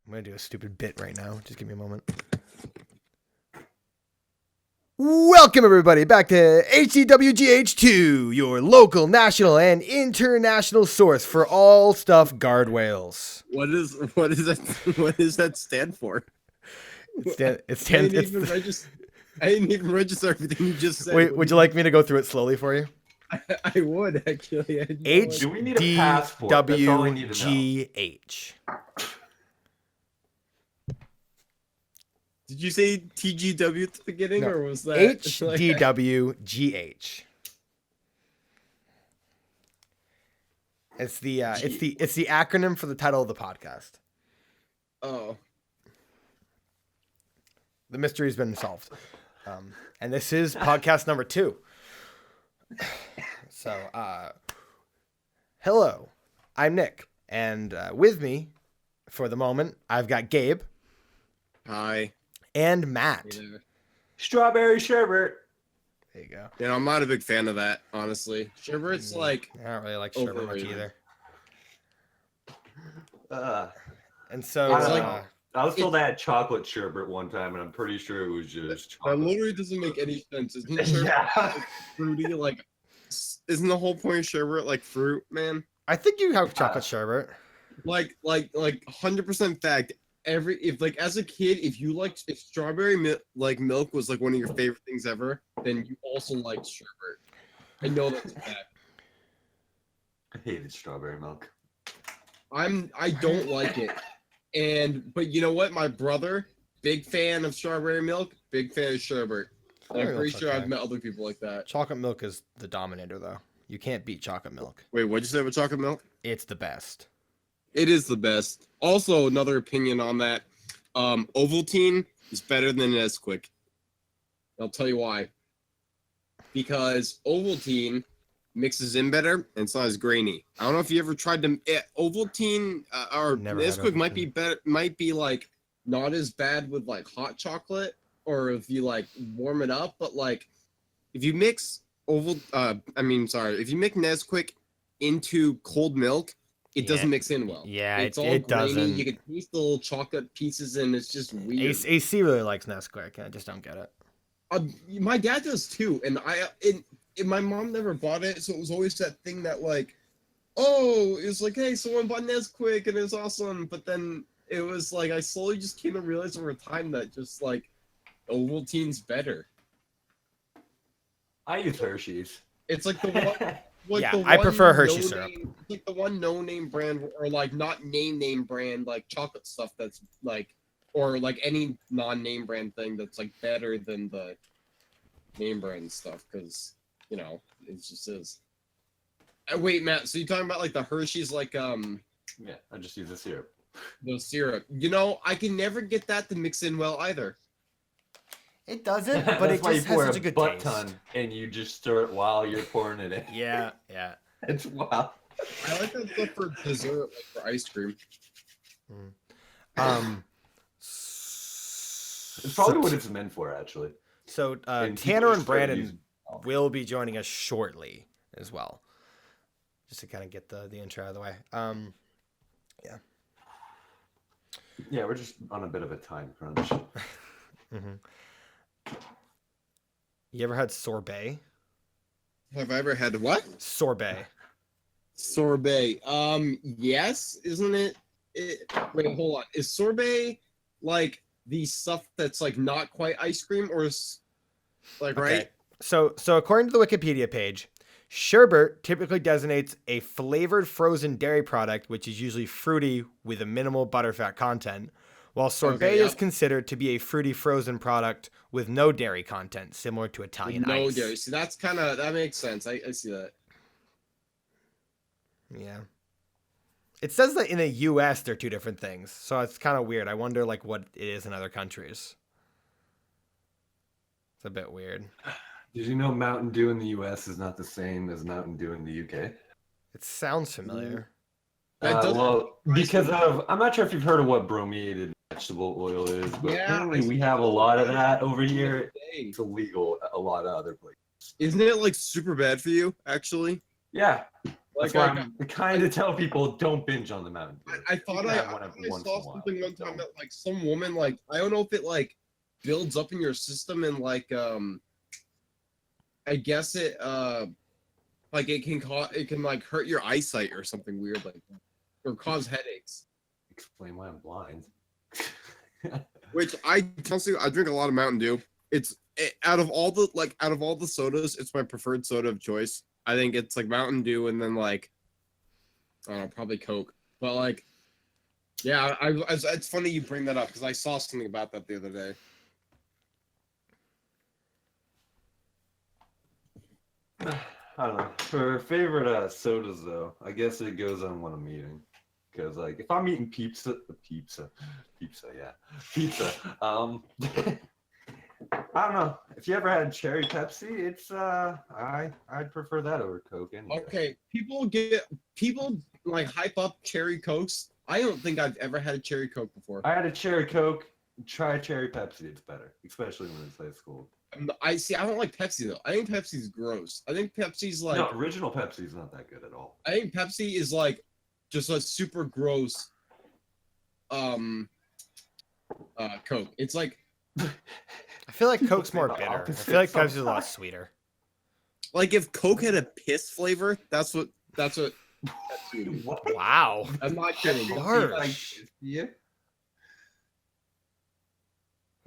I'm going to do a stupid bit right now. Just give me a moment. Welcome, everybody, back to HCWGH2, your local, national, and international source for all stuff guardrails. What does that stand for? It stands. I didn't even register everything you just said. Wait, would you like me to go through it slowly for you? I would actually. Do we need a passport? That's all I need to know. HDWGH. Did you say TGW at the beginning, No, or was that HDWGH? It's the acronym for the title of the podcast. Oh, The mystery's been solved. And this is podcast number 2. So, hello, I'm Nick, and with me for the moment, I've got Gabe. hi. And Matt. Strawberry sherbet. There you go. Yeah, I'm not a big fan of that, honestly. Sherbet's like I don't really like sherbet much overrated. either. And so, I was told I had chocolate sherbet one time, and I'm pretty sure it was just that chocolate. literally doesn't make any sense. Isn't sherbet Yeah. like fruity? Like, isn't the whole point of sherbet like fruit, man? I think you have chocolate sherbet. Like 100% fact. If as a kid, if strawberry milk was like one of your favorite things ever, then you also liked sherbet. I know that's a fact. I hated strawberry milk. I don't like it. But you know what? My brother, big fan of strawberry milk, big fan of sherbet. And I'm pretty sure I've met other people like that. Chocolate milk is the dominator, though. You can't beat chocolate milk. Wait, what'd you say about chocolate milk? It's the best. It is the best. Also, another opinion on that. Ovaltine is better than Nesquik. I'll tell you why. Because Ovaltine mixes in better and it's not as grainy. I don't know if you ever tried to Ovaltine or Never had Nesquik might be Ovaltine. better, might be like not as bad with like hot chocolate or if you like warm it up, but like if you mix if you mix Nesquik into cold milk, it doesn't mix in well. Yeah, it's all it grainy. doesn't. You can taste the little chocolate pieces and it's just weird. AC really likes Nesquik. I just don't get it. My dad does too, and my mom never bought it, so it was always that thing that like, oh, it's like, hey, someone bought Nesquik and it's awesome, but then it was like I slowly just came to realize over time that just like Ovaltine's better. I use Hershey's. It's like the one. Like Yeah, the I one prefer Hershey no syrup. name- Like the one no-name brand, or like not name brand, like chocolate stuff that's like, or like any non-name brand thing that's like better than the name brand stuff, because it just is. Wait, Matt. So you're talking about like the Hershey's, like Yeah, I just use the syrup. the syrup? I can never get that to mix in well either. It doesn't, but That's it why you just has pour such a a good butt taste. ton and you just stir it while you're pouring it in. Yeah. It's wow. I like that stuff for dessert, like for ice cream. It's probably what it's meant for, actually. So And Tanner people and just try to use Brandon will be joining us shortly as well, just to kind of get the intro out of the way. Yeah, we're just on a bit of a time crunch. You ever had sorbet? Have I ever had what? Sorbet. Sorbet. Yes, isn't it? Wait, hold on. Is sorbet like the stuff that's like not quite ice cream, or is like Okay. right? So according to the Wikipedia page, sherbet typically designates a flavored frozen dairy product, which is usually fruity with a minimal butterfat content, while sorbet Okay, is yep. considered to be a fruity frozen product with no dairy content, similar to Italian No ice. dairy. See, that makes sense. I see that. Yeah. It says that in the U.S. they're two different things, so it's kind of weird. I wonder like what it is in other countries. It's a bit weird. Did you know Mountain Dew in the U.S. is not the same as Mountain Dew in the U.K.? It sounds familiar. That doesn't- Well, because of, I'm not sure if you've heard of what brominated vegetable oil is, but Yeah, apparently I we see have a lot of that over Dang. here. It's illegal at a lot of other places. Isn't it like super bad for you, actually? Yeah. That's Like why I'm kind of tell people don't binge on the Mountain Dew. I You thought can I, have I, one thought I once in saw a while, something one but time don't. that like some woman like I don't know if it like builds up in your system and like I guess it like it can like hurt your eyesight or something weird like that or cause headaches. Explain why I'm blind. Which I honestly I drink a lot of Mountain Dew. Out of all the sodas, it's my preferred soda of choice. I think it's like Mountain Dew and then like I don't know, probably Coke. But like yeah, it's funny you bring that up because I saw something about that the other day. I don't know. For favorite sodas, though, I guess it goes on what I'm eating. Because, like, if I'm eating pizza, yeah, pizza. I don't know. If you ever had cherry Pepsi, it's I'd prefer that over Coke anyway. Okay, people like hype up cherry Cokes. I don't think I've ever had a cherry Coke before. I had a cherry Coke. Try cherry Pepsi. It's better, especially when it's high school. I see. I don't like Pepsi though. I think Pepsi's gross. I think Pepsi's like. No, original Pepsi is not that good at all. I think Pepsi is like just a super gross. Coke. It's like. I feel like Coke's more The bitter. I opposite feel like Pepsi's a sometimes. lot sweeter. Like if Coke had a piss flavor, that's what. Pepsi would be. What? Wow. I'm not kidding. Harsh. Yeah.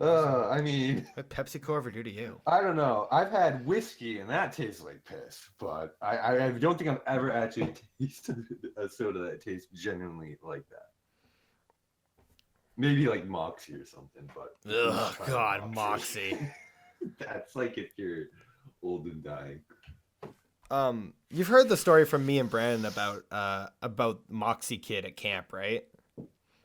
I mean, What PepsiCo ever do to you? I don't know. I've had whiskey and that tastes like piss, but I don't think I've ever actually tasted a soda that tastes genuinely like that. Maybe like Moxie or something, but Ugh, God, Moxie. That's like if you're old and dying. You've heard the story from me and Brandon about Moxie Kid at camp, right?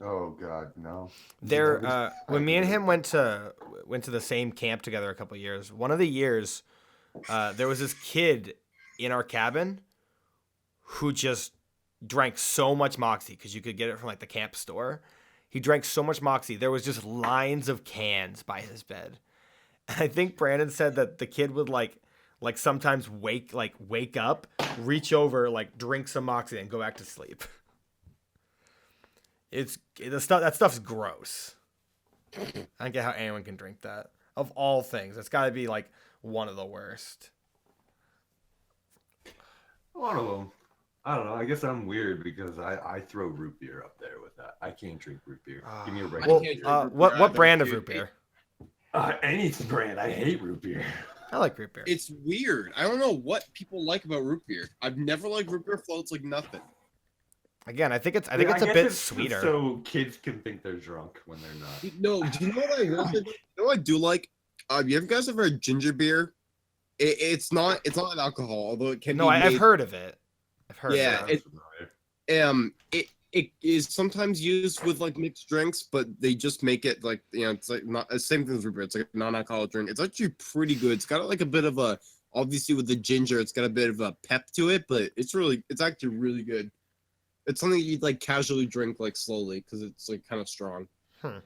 Oh God, no. There, when me and him went to the same camp together a couple years. One of the years, there was this kid in our cabin who just drank so much Moxie because you could get it from like the camp store. He drank so much Moxie, there was just lines of cans by his bed. And I think Brandon said that the kid would like sometimes wake up, reach over, like drink some Moxie, and go back to sleep. That stuff's gross. I don't get how anyone can drink that. Of all things, it's got to be like one of the worst. One of them. I don't know. I guess I'm weird because I throw root beer up there with that. I can't drink root beer. Give me a regular Well, beer. what brand of root beer? Any brand. I hate root beer. I like root beer. It's weird. I don't know what people like about root beer. I've never liked root beer floats like nothing. Again, I think it's a guess bit it's sweeter. So kids can think they're drunk when they're not. No, do you know what I will say? You know what I do like? You guys ever had ginger beer? It's not an alcohol, although it can No, be I've made- heard of it. I've heard. Yeah, of it. it is sometimes used with like mixed drinks, but they just make it like it's like not the same thing as root beer. It's like a non-alcoholic drink. It's actually pretty good. It's got like a bit of a obviously with the ginger, it's got a bit of a pep to it, but it's actually really good. It's something you'd like casually drink like slowly because it's like kind of strong. What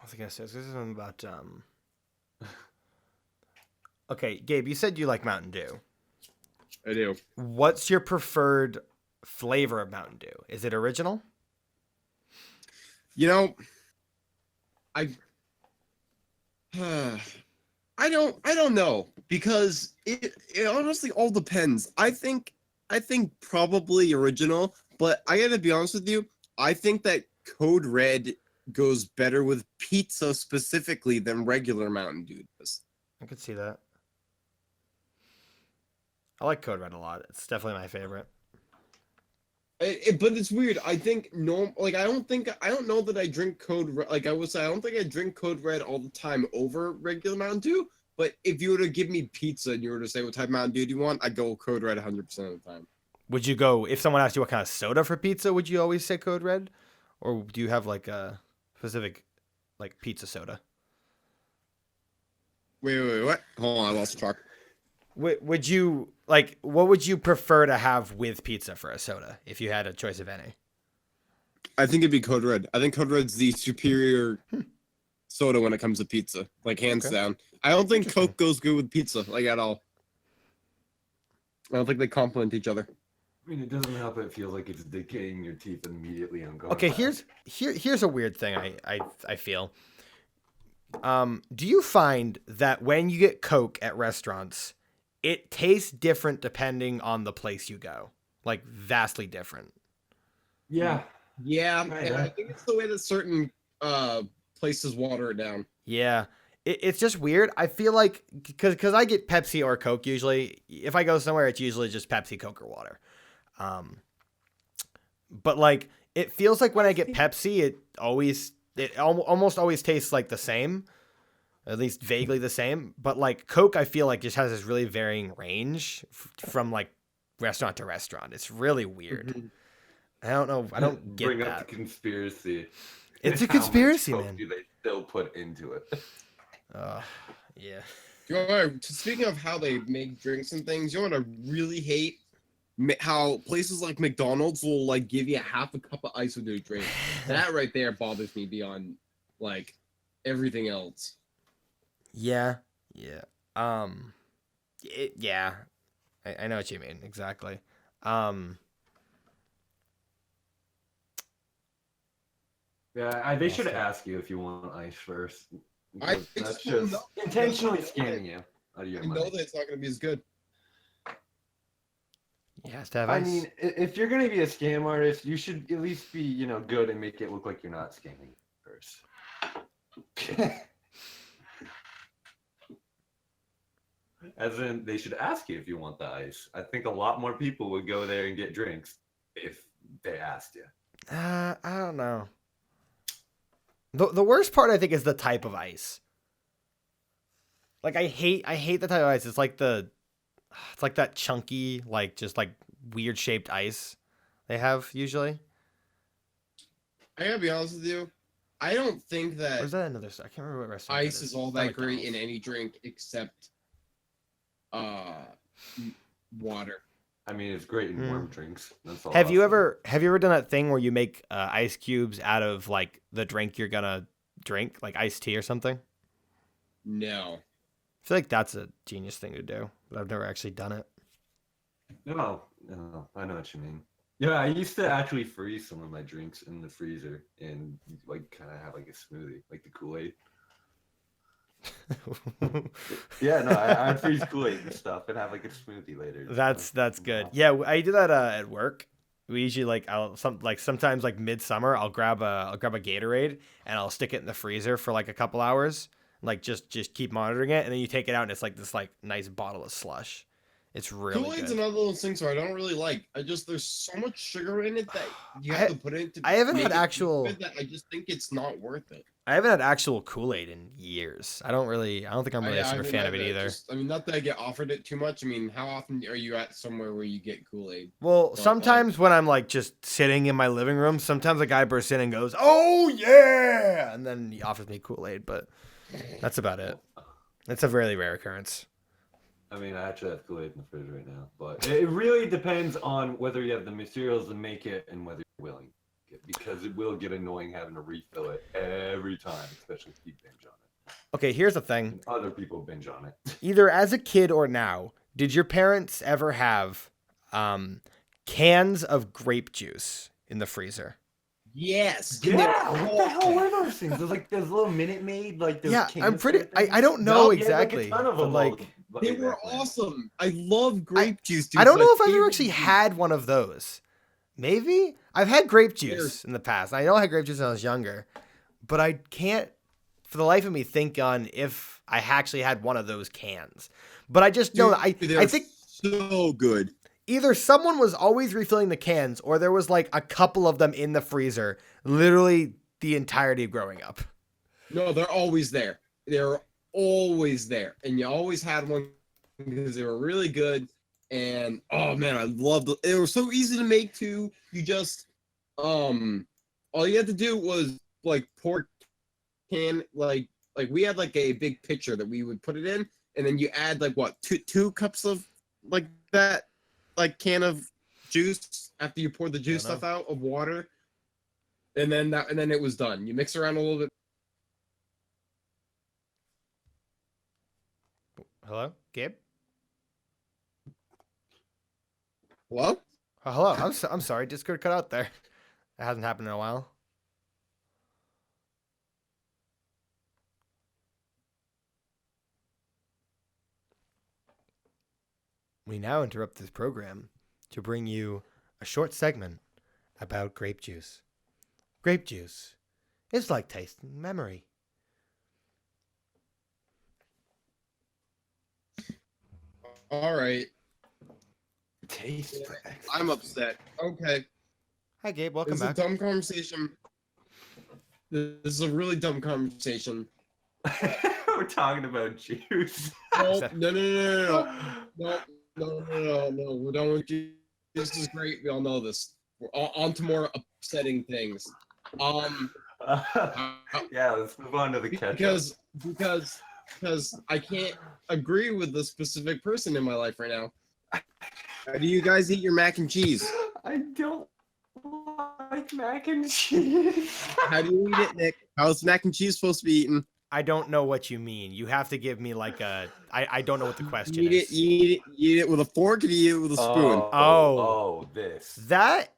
was I gonna say? This is something about Okay, Gabe, you said you like Mountain Dew. I do. What's your preferred flavor of Mountain Dew? Is it original? You know, I don't know because it honestly all depends. I think probably original, but I gotta be honest with you. I think that Code Red goes better with pizza specifically than regular Mountain Dew does. I could see that. I like Code Red a lot. It's definitely my favorite. But it's weird. I think I don't know that I drink Code Red. Like I would say, I don't think I drink Code Red all the time over regular Mountain Dew. But if you were to give me pizza and you were to say what type of Mountain Dew do you want, I'd go Code Red 100% of the time. Would you go if someone asked you what kind of soda for pizza? Would you always say Code Red, or do you have like a specific like pizza soda? Wait, what? Hold on, I lost track. Would you like? What would you prefer to have with pizza for a soda if you had a choice of any? I think it'd be Code Red. I think Code Red's the superior soda when it comes to pizza, like hands Okay. down. I don't think Interesting. Coke goes good with pizza, like at all. I don't think they complement each other. I mean, it doesn't help. It feels like it's decaying your teeth immediately on going. Okay, back. here's a weird thing I feel. Do you find that when you get Coke at restaurants, it tastes different depending on the place you go? Like vastly different. Yeah. Yeah, Right, and I right. think it's the way that certain places water it down. Yeah. It's just weird. I feel like because I get Pepsi or Coke usually. If I go somewhere, it's usually just Pepsi, Coke, or water. But like it feels like when I get Pepsi, it almost always tastes like the same, at least vaguely the same. But like Coke, I feel like just has this really varying range from like restaurant to restaurant. It's really weird. Mhm. I don't know. I don't get Bring up that. the conspiracy. It's a How much conspiracy, Coke man. do they still put into it? Yeah. You know what, speaking of how they make drinks and things, you know what I really hate? How places like McDonald's will like give you half a cup of ice with your drink. That right there bothers me beyond like everything else. Yeah. Yeah. Yeah. I know what you mean exactly. Yeah, they should Also- ask you if you want ice first. I because that's just don't just know. intentionally I scamming you out of your know money. that it's not going to be as good. Yeah, has to have I ice. mean, if you're gonna be a scam artist, you should at least be, good and make it look like you're not scamming first. As in, they should ask you if you want the ice. I think a lot more people would go there and get drinks if they asked you. I don't know. The worst part I think is the type of ice. Like I hate the type of ice. It's like that chunky, like just like weird shaped ice they have usually. I gotta be honest with you. I don't think Or that is that another? I can't remember what restaurant. ice that is all It's not that great in McDonald's. any drink except water. I mean, it's great in Hmm. warm drinks. That's all. Have I'll you say. ever done that thing where you make ice cubes out of like the drink you're gonna drink, like iced tea or something? No. I feel like that's a genius thing to do, but I've never actually done it. No, I know what you mean. Yeah, I used to actually freeze some of my drinks in the freezer and like kind of have like a smoothie, like the Kool-Aid. Yeah, no, I'd freeze Kool-Aid and stuff and have like a smoothie later. That's good. Yeah, I do that at work. We usually like sometimes like midsummer I'll grab a Gatorade and I'll stick it in the freezer for like a couple hours, like just keep monitoring it, and then you take it out and it's like this like nice bottle of slush. It's really Kool-Aid's good. another of those things where I don't really like. There's so much sugar in it that you I- have to put it to I haven't make had it taste actual- good that I just think it's not worth it. I haven't had actual Kool-Aid in years. I don't think I'm really a super mean, fan of it either. not that I get offered it too much. I mean, how often are you at somewhere where you get Kool-Aid? Well, like- sometimes when I'm like just sitting in my living room, sometimes a guy bursts in and goes, "Oh yeah," and then he offers me Kool-Aid, but that's about it. It's a really rare occurrence. I mean, I actually have Kool-Aid in the fridge right now, but it really depends on whether you have the materials to make it and whether you're willing. Because it will get annoying having to refill it every time, especially if you binge on it. Okay, here's the thing. And other people binge on it. Either as a kid or now, did your parents ever have cans of grape juice in the freezer? Yes. Yeah, what the hell were those things? There's like those little Minute Maid, like those. Yeah, I'm pretty. canister I don't things? know Yeah, like a exactly, ton of but them like They were awesome. I love grape juice. Dude. I don't It's know my if I've ever favorite actually juice. had one of those. Maybe I've had grape juice There's- in the past. I know I had grape juice when I was younger, but I can't, for the life of me, think on if I actually had one of those cans. But I just know that Dude, I they're think so good. either someone was always refilling the cans, or there was like a couple of them in the freezer, literally the entirety of growing up. No, they're always there. They're always there, and you always had one because they were really good. And oh man, I loved it. They were so easy to make too. You just all you had to do was like pour can like we had like a big pitcher that we would put it in, and then you add like what two cups of like that like can of juice after you pour the juice know. stuff out of water, and then it was done. You mix around a little bit. Hello, Gabe. Hello? Hello. I'm sorry. Discord cut out there. That hasn't happened in a while. We now interrupt this program to bring you a short segment about grape juice. Grape juice is like tasting memory. All right. Taste. I'm upset. Okay. Hi, Gabe. Welcome This is a back. dumb conversation. This is a really dumb conversation. We're talking about juice. No, no. We're done with you. This is great. We all know this. We're on to more upsetting things. Yeah, let's move on to the ketchup. Because I can't agree with the specific person in my life right now. How do you guys eat your mac and cheese? I don't like mac and cheese. How do you eat it, Nick? How's mac and cheese supposed to be eaten? I don't know what you mean. You have to give me like a. I don't know what the question You is. eat it with a fork, or do you eat it with a spoon? Oh, this. That.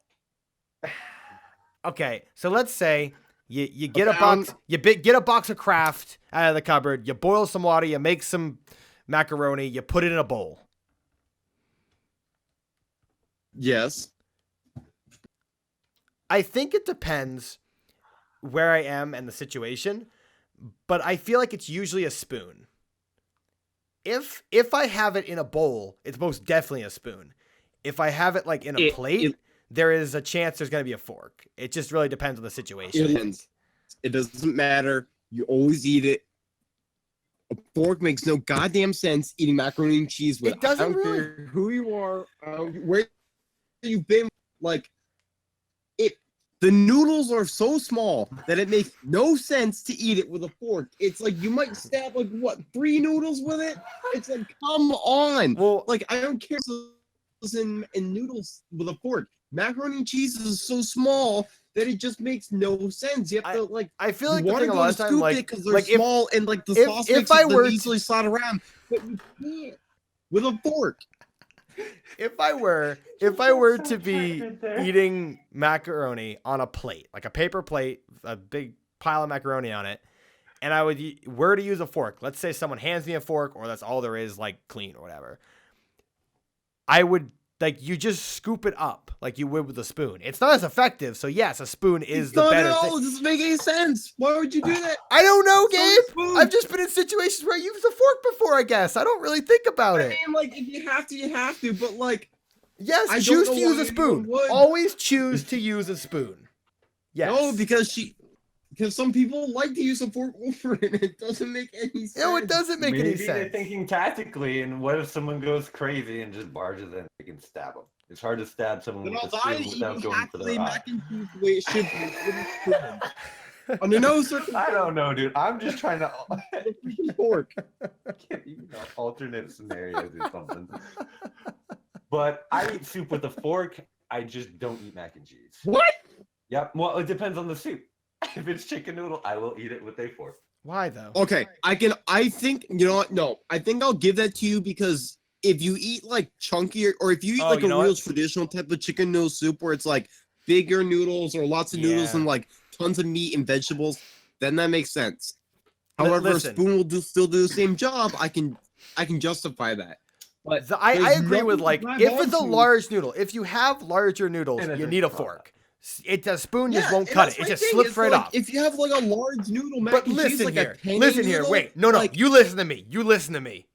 Okay, so let's say you get a Pound. box, get a box of Kraft out of the cupboard. You boil some water. You make some macaroni. You put it in a bowl. Yes. I think it depends where I am and the situation, but I feel like it's usually a spoon. If I have it in a bowl, it's most definitely a spoon. If I have it like in a plate, there is a chance there's going to be a fork. It just really depends on the situation. It doesn't matter. You always eat it. A fork makes no goddamn sense eating macaroni and cheese with. It doesn't I don't really. care who you are, where you've been. Like, the noodles are so small that it makes no sense to eat it with a fork. It's like you might stab like what 3 noodles with it. It's like, come on. Well, Like, I don't care in noodles with a fork. Macaroni and cheese is so small that it just makes no sense. You have to like. I feel like you the thing a lot of time, like, because they're like small and like the if sauce I makes it were easily slide around, but you can't with a fork. if I were to be eating macaroni on a plate, like a paper plate, a big pile of macaroni on it, and I were to use a fork, let's say someone hands me a fork, or that's all there is, like clean or whatever, I would, like, you just scoop it up like you would with a spoon. It's not as effective, so yes, a spoon is the better No, thing. it doesn't make any sense. Why would you do that? I don't know, It's not a Gabe. spoon. I've just been in situations where I used a fork before, I guess. I don't really think about I it. mean, like, if you have to, you have to. But like, Yes, I don't choose know to use why a spoon. anyone would. Always choose to use a spoon. Yes. no, because some people like to use a fork over it. It doesn't make any sense. No, it doesn't make Maybe any they're sense. thinking tactically, and what if someone goes crazy and just barges in? They can stab them. It's hard to stab someone Then with I'll a die spoon eating without going for happily their eye. mac and cheese the way it should be. With a spoon. Under no circumstances. I don't know, dude. I'm just trying to Freaking fork. alternate scenarios or something. But I eat soup with a fork. I just don't eat mac and cheese. What? Yep. Well, it depends on the soup. If it's chicken noodle, I will eat it with a fork. Why though? Okay, I think, you know what? No, I think I'll give that to you because if you eat like chunkier, or if you eat like you a know real what? traditional type of chicken noodle soup where it's like bigger noodles or lots of noodles Yeah. and like tons of meat and vegetables, then that makes sense. Li- However, listen. a spoon will still do the same job. I can justify that. But I there's agree with, nothing like, to grab if it's a onto. large noodle, if you have larger noodles, And a you drink need a sauce. fork. A spoon just Yeah, won't and cut that's it. It my just thing, slips it's right like, off. If you have like a large noodle mac But and cheese, listen like here. a penny Listen here. noodle, Wait. No. like, You listen to me. You listen to me.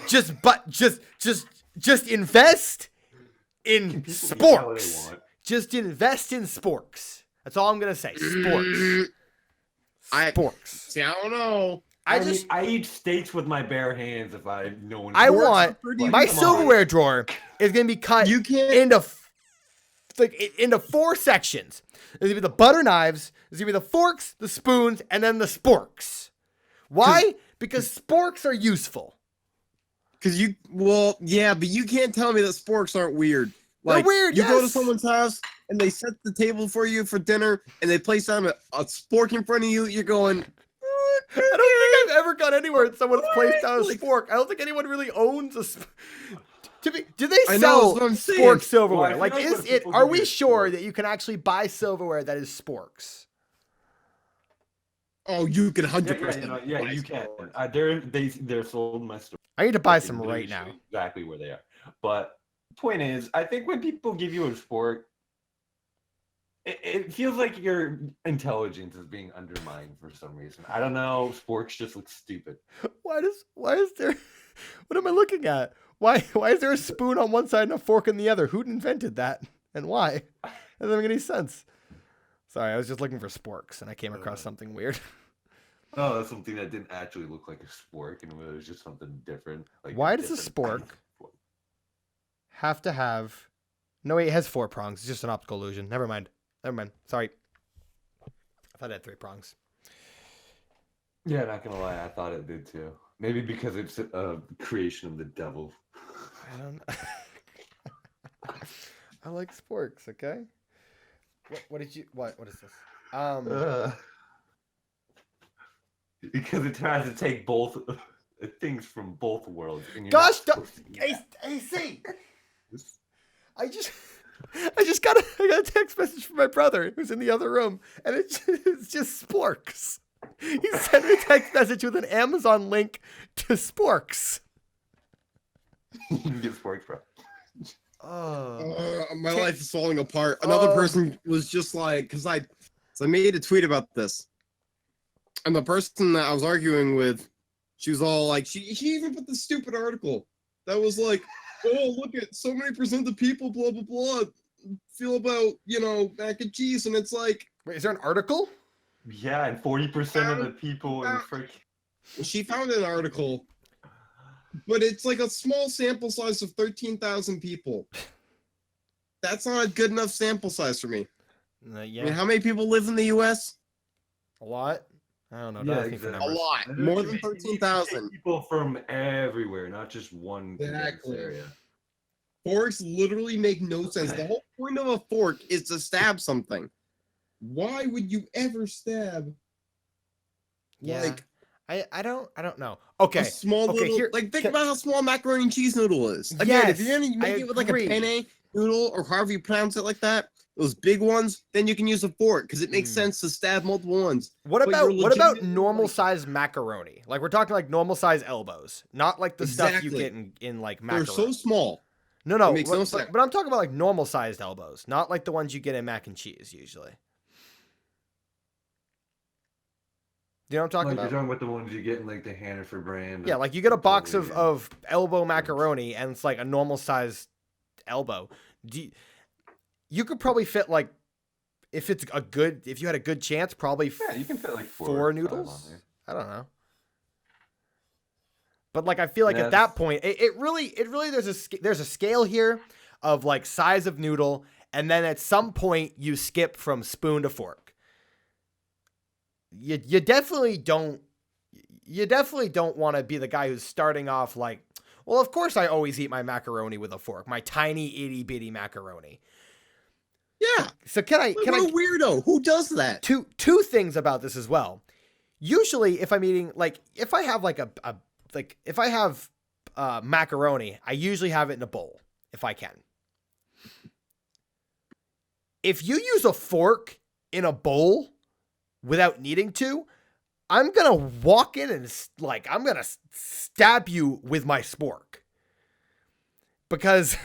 Just invest in People eat how they sporks. want. Just invest in sporks. That's all I'm gonna say. Sporks. Sporks. See, I don't know. I eat steaks with my bare hands if I know. I Sporks want are pretty my Come on. silverware drawer is gonna be cut You can't. into 4 sections. There's gonna be the butter knives. There's gonna be the forks, the spoons, and then the sporks. Why? Because sporks are useful. But you can't tell me that sporks aren't weird. They're Like, weird, you go to yes. someone's house and they set the table for you for dinner and they place down a spork in front of you. You're going, I don't think I've ever gone anywhere and someone's placed down a spork. I don't think anyone really owns a. Do they I know, sell that's what I'm saying. spork silverware? Well, I Like, feel like is when it? people Are give we you a sure spork- that you can actually buy silverware that is sporks? Oh, you can Yeah, 100%. you can. They're sold in my store. I need to buy I some can right literally now. show you exactly where they are. But point is, I think when people give you a sport, it feels like your intelligence is being undermined for some reason. I don't know. Sporks just look stupid. Why is there? What am I looking at? Why is there a spoon on one side and a fork on the other? Who invented that and why? That doesn't make any sense. Sorry, I was just looking for sporks and I came across something weird. Oh, that's something that didn't actually look like a spork, and it was just something different. Like Why does a different- Have to have. No, wait, it has 4 prongs. It's just an optical illusion. Never mind. Sorry. I thought it had 3 prongs. Yeah, not gonna lie, I thought it did too. Maybe because it's a creation of the devil. I don't. I like sporks. Okay. What did you? What is this? Because it tries to take both things from both worlds. And you're Gosh, not supposed to do that. AC. I just got a text message from my brother who's in the other room, and it's just sporks. He sent me a text message with an Amazon link to sporks. You can get sporks, bro. Oh, My life is falling apart. Another Oh. person was just like, because I made a tweet about this, and the person that I was arguing with, she was all like, she even put the stupid article that was like, oh, look at so many percent of people, blah blah blah, feel about mac and cheese, and it's like, wait, is there an article? Yeah, and 40% of the people in frick. she found an article, but it's like a small sample size of 13,000 people. That's not a good enough sample size for me. Yeah, I mean, how many people live in the U.S.? a lot. I don't know. Yeah, Don't think for exactly. A numbers. lot, more than 13,000. People from everywhere, not just one condensed Exactly. area. Forks literally make no sense. The whole point of a fork is to stab something. Why would you ever stab Yeah, like I don't know. Okay, a small okay, little here- like think can- about how small macaroni and cheese noodle is. Again, if you're Yes, gonna make I it with like a agree. penne noodle or however you pronounce it like that, those big ones, then you can use a fork because it makes Mm. sense to stab multiple ones. What But about you're what about legitimately, normal like- size macaroni? Like we're talking like normal size elbows, not like the stuff you Exactly. get in like They're macaroni. so small. No, it makes no but, sense. but I'm talking about like normal sized elbows, not like the ones you get in mac and cheese usually. Do you know what I'm talking Like you're about? talking about the ones you get in like the Hannaford brand. Yeah, like you get a box Totally, of elbow macaroni and it's like a normal sized elbow. You could probably fit like if you had a good chance, probably Yeah, you can fit like 4 four or 5 noodles. on there. I don't know. But like I feel like at that point, it really there's a scale here of like size of noodle, and then at some point you skip from spoon to fork. You definitely don't want to be the guy who's starting off like, well, of course I always eat my macaroni with a fork, my tiny itty bitty macaroni. Yeah. So can I What a weirdo. Who does that? two things about this as well. Usually if I'm eating if I have if I have macaroni, I usually have it in a bowl if I can. If you use a fork in a bowl without needing to, I'm going to walk in and I'm going to stab you with my spork. Because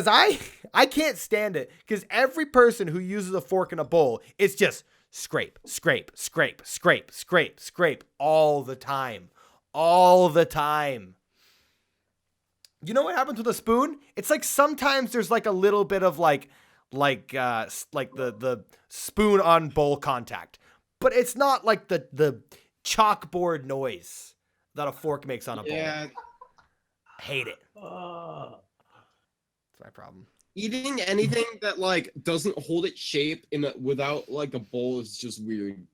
I can't stand it, because every person who uses a fork in a bowl, it's just scrape, scrape, scrape, scrape, scrape, scrape all the time. All the time. You know what happens with a spoon? It's like sometimes there's like a little bit of like the spoon on bowl contact, but it's not like the chalkboard noise that a fork makes on a bowl. Yeah. Hate it. Ah. That's my problem. Eating anything that like doesn't hold its shape without like a bowl is just weird.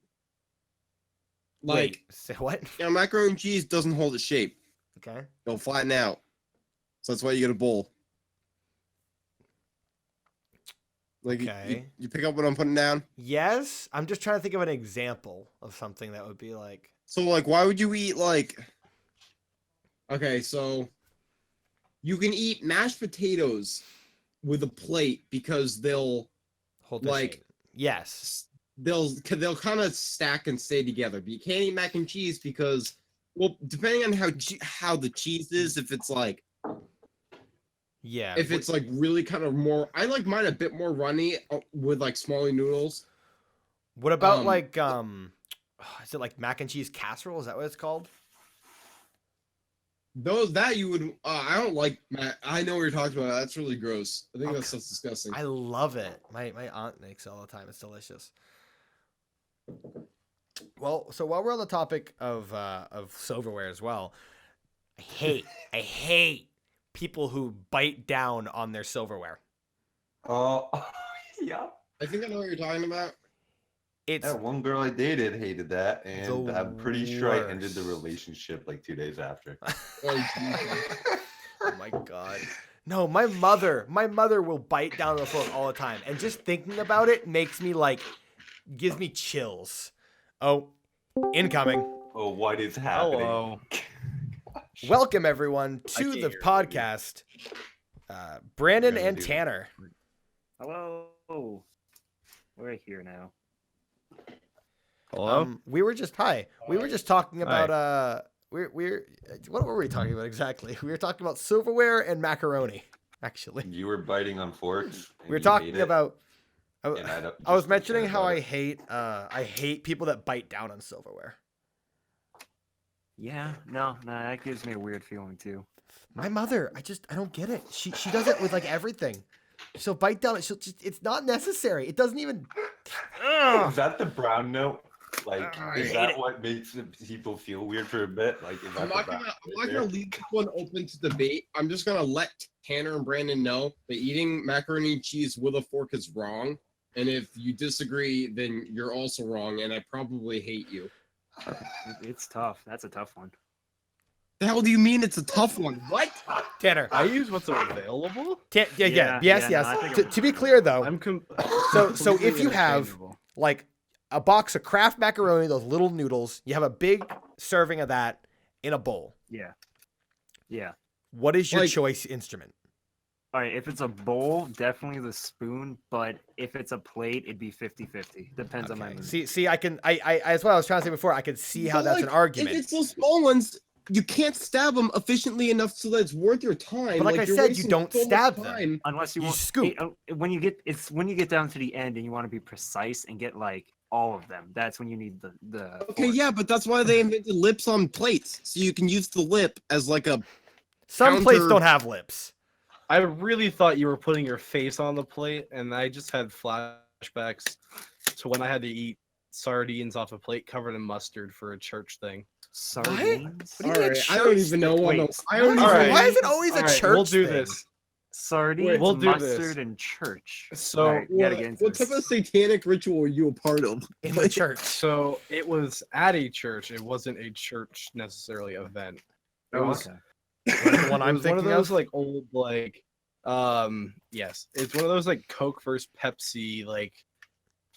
Like, Wait, say what? macaroni and cheese doesn't hold its shape. Okay. It'll flatten out. So that's why you get a bowl. Like, Okay. you pick up what I'm putting down? Yes, I'm just trying to think of an example of something that would be like. So, like, why would you eat, like... Okay, so... You can eat mashed potatoes with a plate because they'll Hold the Like- shape. Yes. they'll kind of stack and stay together. But you can't eat mac and cheese because, well, depending on how the cheese is, if it's like Yeah. if it's like really kind of more, I like mine a bit more runny with like smaller noodles. What about um, like is it like mac and cheese casserole? Is that what it's called? Those that you would, I don't like. I know what you're talking about. That's really gross. I think Okay. that's stuff's disgusting. I love it. My aunt makes it all the time. It's delicious. Well, so while we're on the topic of silverware as well, I hate people who bite down on their silverware. Oh, yeah. I think I know what you're talking about. It's That one girl I dated hated that, and The I'm pretty sure I ended the worst. relationship like 2 days after. Oh, Jesus. oh my god. No, my mother will bite down on the floor all the time, and just thinking about it makes me like gives me chills. Oh, incoming. Oh, what is happening? Hello. Welcome everyone I to can't the hear you. podcast. Brandon We're gonna and do- Tanner. Hello. We're here now. Hello. We were just talking about we're what were we talking about exactly? We were talking about silverware and macaroni. Actually, You were biting on forks. and we were you talking hate it, about. and don't I was just don't mentioning care how about I it. hate people that bite down on silverware. Yeah, no, that gives me a weird feeling too. My mother, I don't get it. She does it with like everything. She'll bite down. It's not necessary. It doesn't even. Is that the brown note? Like, I is hate that it. what makes people feel weird for a bit? Like, is that I'm the not brown gonna, note I'm right not gonna there? leave this one open to debate. I'm just gonna let Tanner and Brandon know that eating macaroni and cheese with a fork is wrong. And if you disagree, then you're also wrong, and I probably hate you. It's tough. That's a tough one. The hell do you mean it's a tough one? What? Tanner. I use what's available. Yeah, Yeah, yes. no, I think To be clear though, I'm So if completely you have- interchangeable. like a box of Kraft macaroni, those little noodles, you have a big serving of that in a bowl. Yeah. Yeah. What is your Like- choice instrument? All right, if it's a bowl, definitely the spoon, but if it's a plate, it'd be 50-50. Depends on my Okay. mood. See, I can, I, as what I was trying to say before, I could see how But, that's like, an argument. If it's those small ones, you can't stab them efficiently enough so that it's worth your time. But like I you're said, you wasting don't so much stab them. time. Unless you You want scoop. when you get down to the end and you want to be precise and get like all of them. That's when you need the Okay, fork. yeah, but that's why they invented lips on plates, so you can use the lip as like a. Some plates counter- don't have lips. I really thought you were putting your face on the plate, and I just had flashbacks to when I had to eat sardines off a plate covered in mustard for a church thing. Sardines. What do you mean Alright, I don't even know what. Wait, I don't all even right. Why is it always a All right, church we'll do thing? this. Sardines, We'll do mustard, this. and church. So, Alright, you gotta What, get into what type this. of satanic ritual were you a part of? In the church. So it was at a church. It wasn't a church necessarily event. It Oh, was, okay. The one it I'm was one of thinking those of? like old yes, it's one of those like Coke versus Pepsi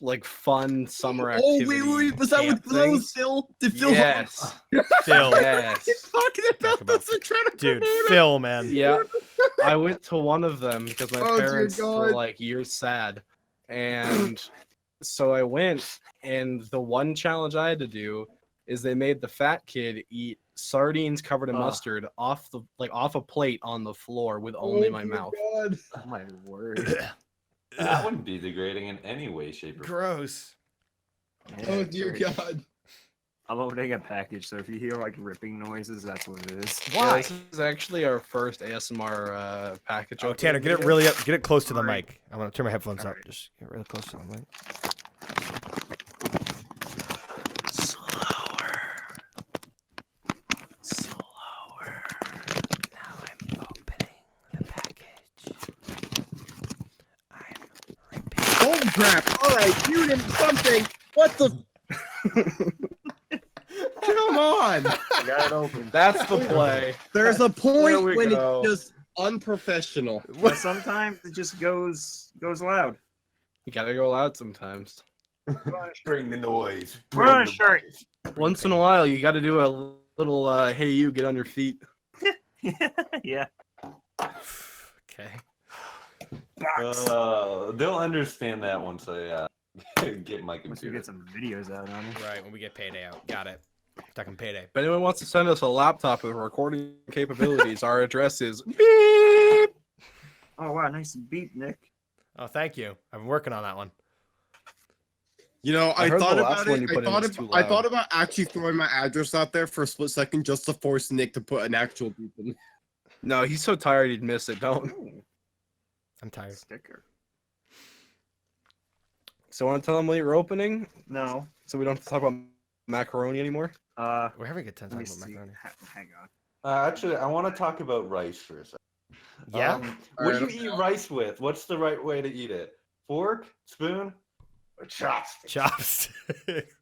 like fun summer Oh activity. wait, was that camp with that thing. was Phil? Did Phil? Yes. Phil. Yes. He's talking Talk about about- this and trying to Dude, promote it. Phil, man. Yeah. I went to one of them because my Oh, dear parents were God. like years sad. And so I went, and the one challenge I had to do is they made the fat kid eat sardines covered in Ugh. mustard off a plate on the floor with only Oh, my dear mouth. God. Oh my word. That wouldn't be degrading in any way, shape, or form. Gross. Oh Yeah, dear great. God. I'm opening a package, so if you hear like ripping noises, that's what it is. Yeah, Why? this is actually our first ASMR package. Oh, opening Tanner, get it video. really up. Get it close to the Alright. mic. I'm gonna turn my headphones up. Alright. Just get really close to the mic. Slower. Now I'm opening the package. I'm ripping. Holy crap! All right, you did something. What the? Come on. I got it open. That's the play. There's a There point we when go. it's just unprofessional. But sometimes it just goes loud. You gotta go loud sometimes. Bring the noise. We're on a bring the shirt. noise. Once in a while, you gotta do a little hey you, get on your feet. Yeah. Okay. They'll understand that once I get my Once we computer. get some videos out on it. Right, when we get payday out. Got it. Talking payday. If anyone wants to send us a laptop with recording capabilities, our address is beep. Oh wow, nice beat, Nick. Oh, thank you. I've been working on that one. You know, I I heard thought the about last one it. you put in was too I loud. thought about actually throwing my address out there for a split second just to force Nick to put an actual beep in. No, he's so tired he'd miss it. Don't. I'm tired. Sticker. So want to tell them what you're opening, No. so we don't have to talk about macaroni anymore. We're having a good time Let me talking about see. macaroni. Hang on. Actually, I want to talk about rice for a second. Yeah? What do Alright, you eat rice with? What's the right way to eat it? Fork, spoon, or chopstick? Chopsticks.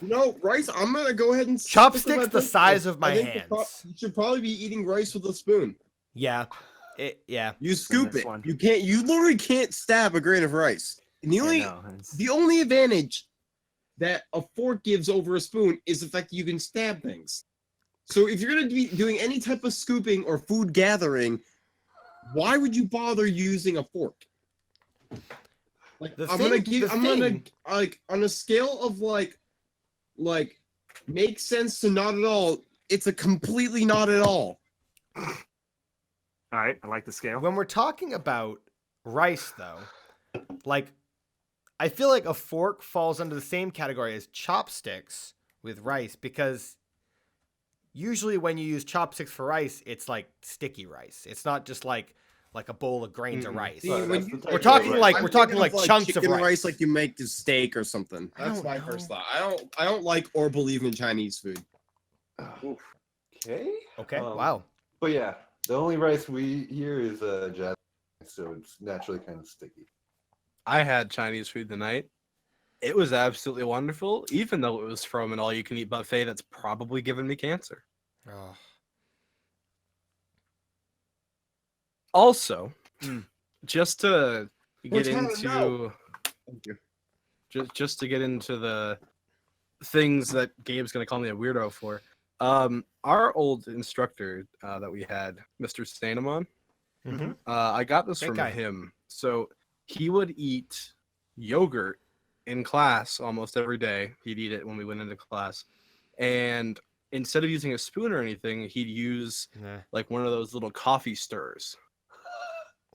You know, rice. I'm gonna go ahead and stick with Chopsticks my the principle. size of my I think hands. You should probably be eating rice with a spoon. Yeah. Yeah. You scoop this it. one. You can't. You literally can't stab a grain of rice. And the only the only advantage that a fork gives over a spoon is the fact that you can stab things. So if you're gonna be doing any type of scooping or food gathering, why would you bother using a fork? Like The I'm gonna thing- give. the I'm gonna thing- like on a scale of like makes sense to not at all. It's a completely not at all. All right, I like the scale. When we're talking about rice, though, like, I feel like a fork falls under the same category as chopsticks with rice because usually when you use chopsticks for rice, it's like sticky rice. It's not just like a bowl of grains of Mm-mm. rice. See, Sorry, when that's you- the type We're of talking rice. like- I'm we're talking thinking like chunks of chicken rice. like you make the steak or something. I That's don't my know. first thought. I don't like or believe in Chinese food. Okay. Okay. Wow. But yeah, the only rice we eat here is Japanese, so it's naturally kind of sticky. I had Chinese food tonight. It was absolutely wonderful, even though it was from an all-you-can-eat buffet that's probably given me cancer. Oh. Also, Mm. just to get We're trying to into know. Thank you. just to get into the things that Gabe's gonna call me a weirdo for. Our old instructor that we had, Mr. Stanamon, Mhm. I got this Great from guy. him. So he would eat yogurt in class almost every day. He'd eat it when we went into class, and instead of using a spoon or anything, he'd use Nah. like one of those little coffee stirrers.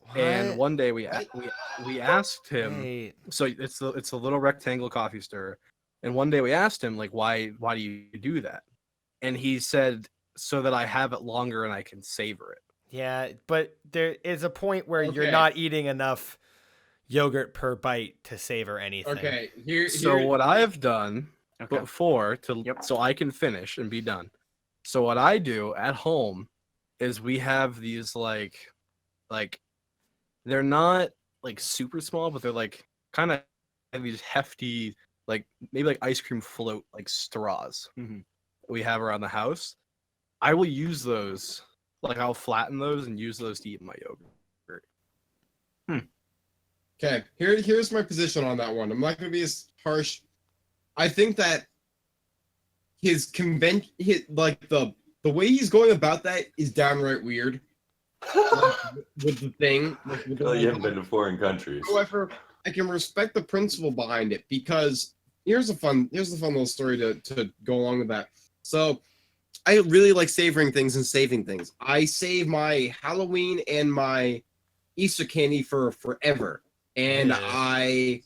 What? And one day we asked him. Wait. So it's a little rectangle coffee stirrer, and one day we asked him like why do you do that, and he said so that I have it longer and I can savor it. Yeah, but there is a point where you're Okay. not eating enough yogurt per bite to savor anything. Okay, here. So here- what I have done Okay. before to Yep. so I can finish and be done. So what I do at home is we have these like they're not like super small, but they're like kind of these hefty like maybe like ice cream float like straws Mhm. we have around the house. I will use those, like I'll flatten those and use those to eat my yogurt. Okay, here's my position on that one. I'm not gonna be as harsh. I think that his like the way he's going about that is downright weird. With the thing. With the Well, you haven't been to foreign countries. However, I can respect the principle behind it because here's a fun little story to go along with that. So I really like savoring things and saving things. I save my Halloween and my Easter candy for forever. And Yeah. I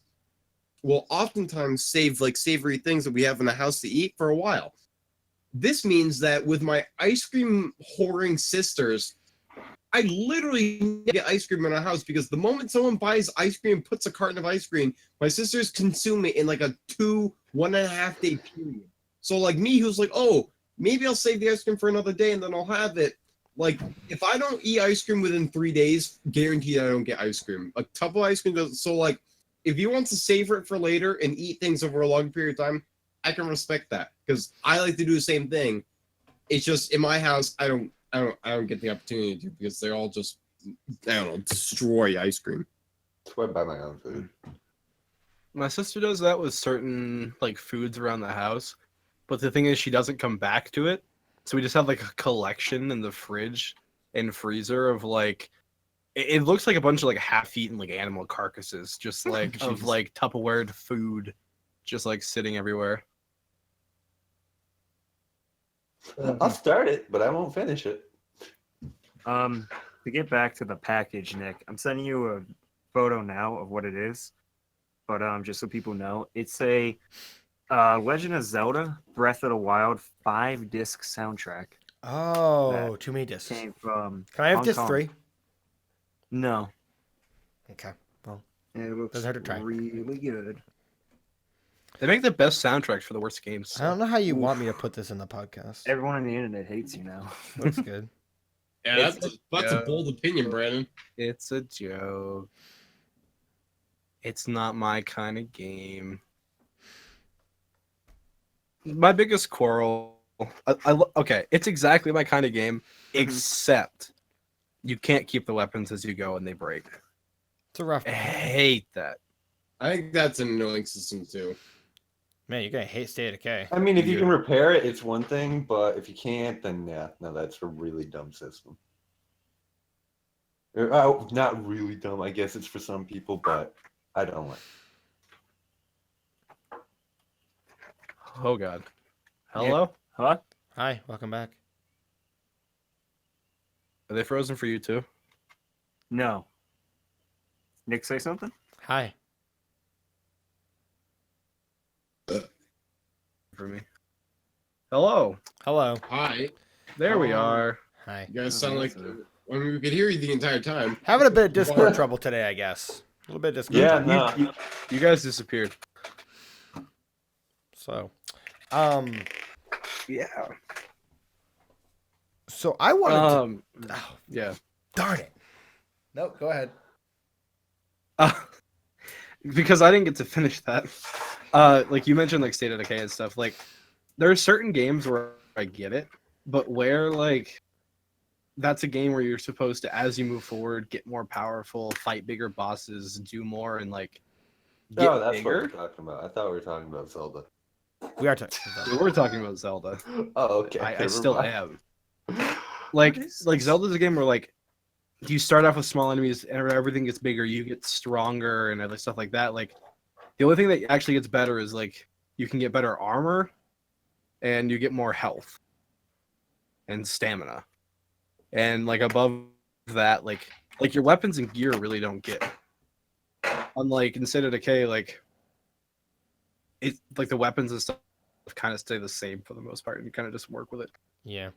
will oftentimes save like savory things that we have in the house to eat for a while. This means that with my ice cream whoring sisters, I literally get ice cream in our house because the moment someone buys ice cream, puts a carton of ice cream, my sisters consume it in like a 1.5 day period. So like me, who's like, oh, maybe I'll save the ice cream for another day and then I'll have it. Like if I don't eat ice cream within 3 days, guaranteed I don't get ice cream. A tub of ice cream does so like if you want to savor it for later and eat things over a long period of time, I can respect that because I like to do the same thing. It's just in my house, I don't get the opportunity to because they all just I don't know destroy ice cream. That's why I buy my own food. My sister does that with certain like foods around the house, but the thing is, she doesn't come back to it. So we just have like a collection in the fridge and freezer of like it looks like a bunch of like half-eaten like animal carcasses, just like of Jeez. like Tupperware food, just like sitting everywhere. I'll start it, but I won't finish it. To get back to the package, Nick, I'm sending you a photo now of what it is. But just so people know, it's a Legend of Zelda Breath of the Wild 5-disc soundtrack. Oh, too many discs. Came from Can I have Hong disc Kong. 3? No. Okay. Well, It looks Doesn't hurt to try. really good. They make the best soundtracks for the worst games. I don't know how you Oof. want me to put this in the podcast. Everyone on the internet hates you now. Looks good. Yeah, It's that's a a- bold opinion, Brandon. It's a joke. It's not my kind of game. My biggest quarrel. Okay, it's exactly my kind of game, except you can't keep the weapons as you go and they break. It's a rough. I hate that. I think that's an annoying system too. Man, you're gonna hate State of Decay. I mean, if you Yeah. can repair it, it's one thing, but if you can't, then yeah, no, that's a really dumb system. Oh, not really dumb. I guess it's for some people, but I don't like. Oh god. Hello? Huh? Hi, welcome back. Are they frozen for you too? No. Nick, say something? Hi. For me. Hello. Hello. Hi, There we Oh. are. Hi. you guys Oh, sound like that's I mean, we could hear you the entire time. Having a bit of Discord trouble today, I guess. A little bit of Discord Yeah, trouble. no. You guys disappeared. So, Yeah. so I wanted to. Oh, Yeah. darn it. No, go ahead. Because I didn't get to finish that. Like you mentioned, like State of Decay and stuff. Like, there are certain games where I get it, but where like that's a game where you're supposed to, as you move forward, get more powerful, fight bigger bosses, do more, and like get Oh, that's what bigger. we're talking about. I thought we were talking about Zelda. We are talking. We were talking about Zelda. Oh, okay. I never still mind. am. Like What is like this? Zelda's a game where like you start off with small enemies and everything gets bigger, you get stronger and other stuff like that. Like the only thing that actually gets better is like you can get better armor and you get more health and stamina. And like above that, like your weapons and gear really don't get. Unlike in State of Decay, like it like the weapons and stuff kind of stay the same for the most part and you kind of just work with it. Yeah.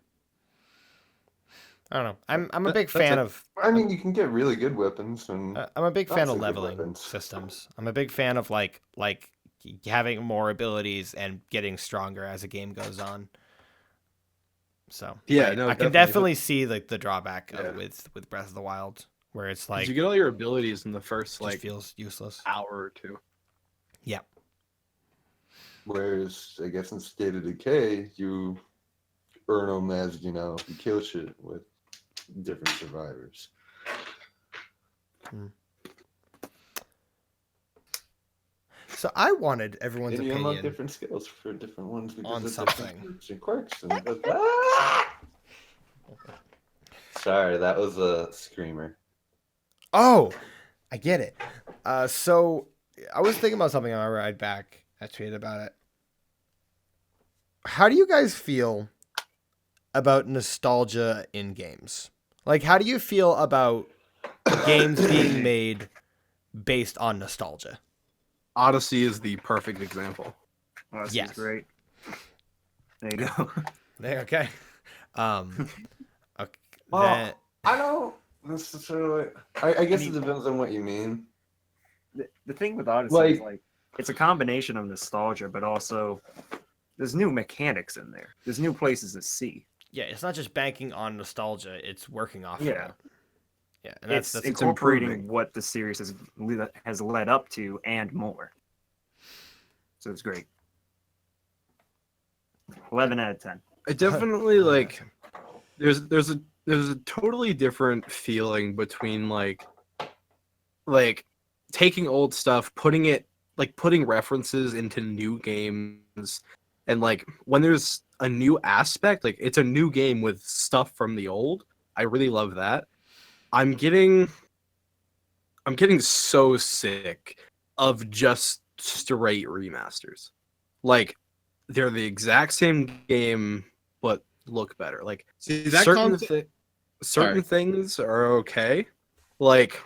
I don't know. I'm a That- big that's fan it. of. I mean, you can get really good weapons, and I'm a big Not fan so of good leveling weapons. systems. I'm a big fan of like having more abilities and getting stronger as a game goes on. So Yeah, I, no, I can definitely, but- definitely see like the drawback Yeah. with Breath of the Wild, where it's 'Cause like you get all your abilities in the first just like feels useless. hour or two. Yeah. whereas I guess in State of Decay, you earn them as you kill shit with different survivors. So I wanted everyone's And you unlock opinion. different skills for different ones because on of something. different perks and quirks. And Ah! Sorry, that was a screamer. Oh, I get it. So I was thinking about something on my ride back. I tweeted about it. How do you guys feel about nostalgia in games? Like, how do you feel about games being made based on nostalgia? Odyssey is the perfect example. Oh, this Yes. is great. There you go. There, okay. Okay. Well, then- I don't necessarily. I guess mean- it depends on what you mean. The thing with Odyssey is Like- like it's a combination of nostalgia, but also there's new mechanics in there. There's new places to see. yeah, it's not just banking on nostalgia; it's working off. Yeah. of it. Yeah, and that's It's that's incorporating improving. what the series has led up to and more. So it's great. 11 out of 10. It definitely like there's a totally different feeling between like taking old stuff, putting references into new games, and like when there's a new aspect, like it's a new game with stuff from the old. I really love that. I'm getting so sick of just straight remasters. Like they're the exact same game but look better. Like See that certain concept. certain Sorry. things are okay. Like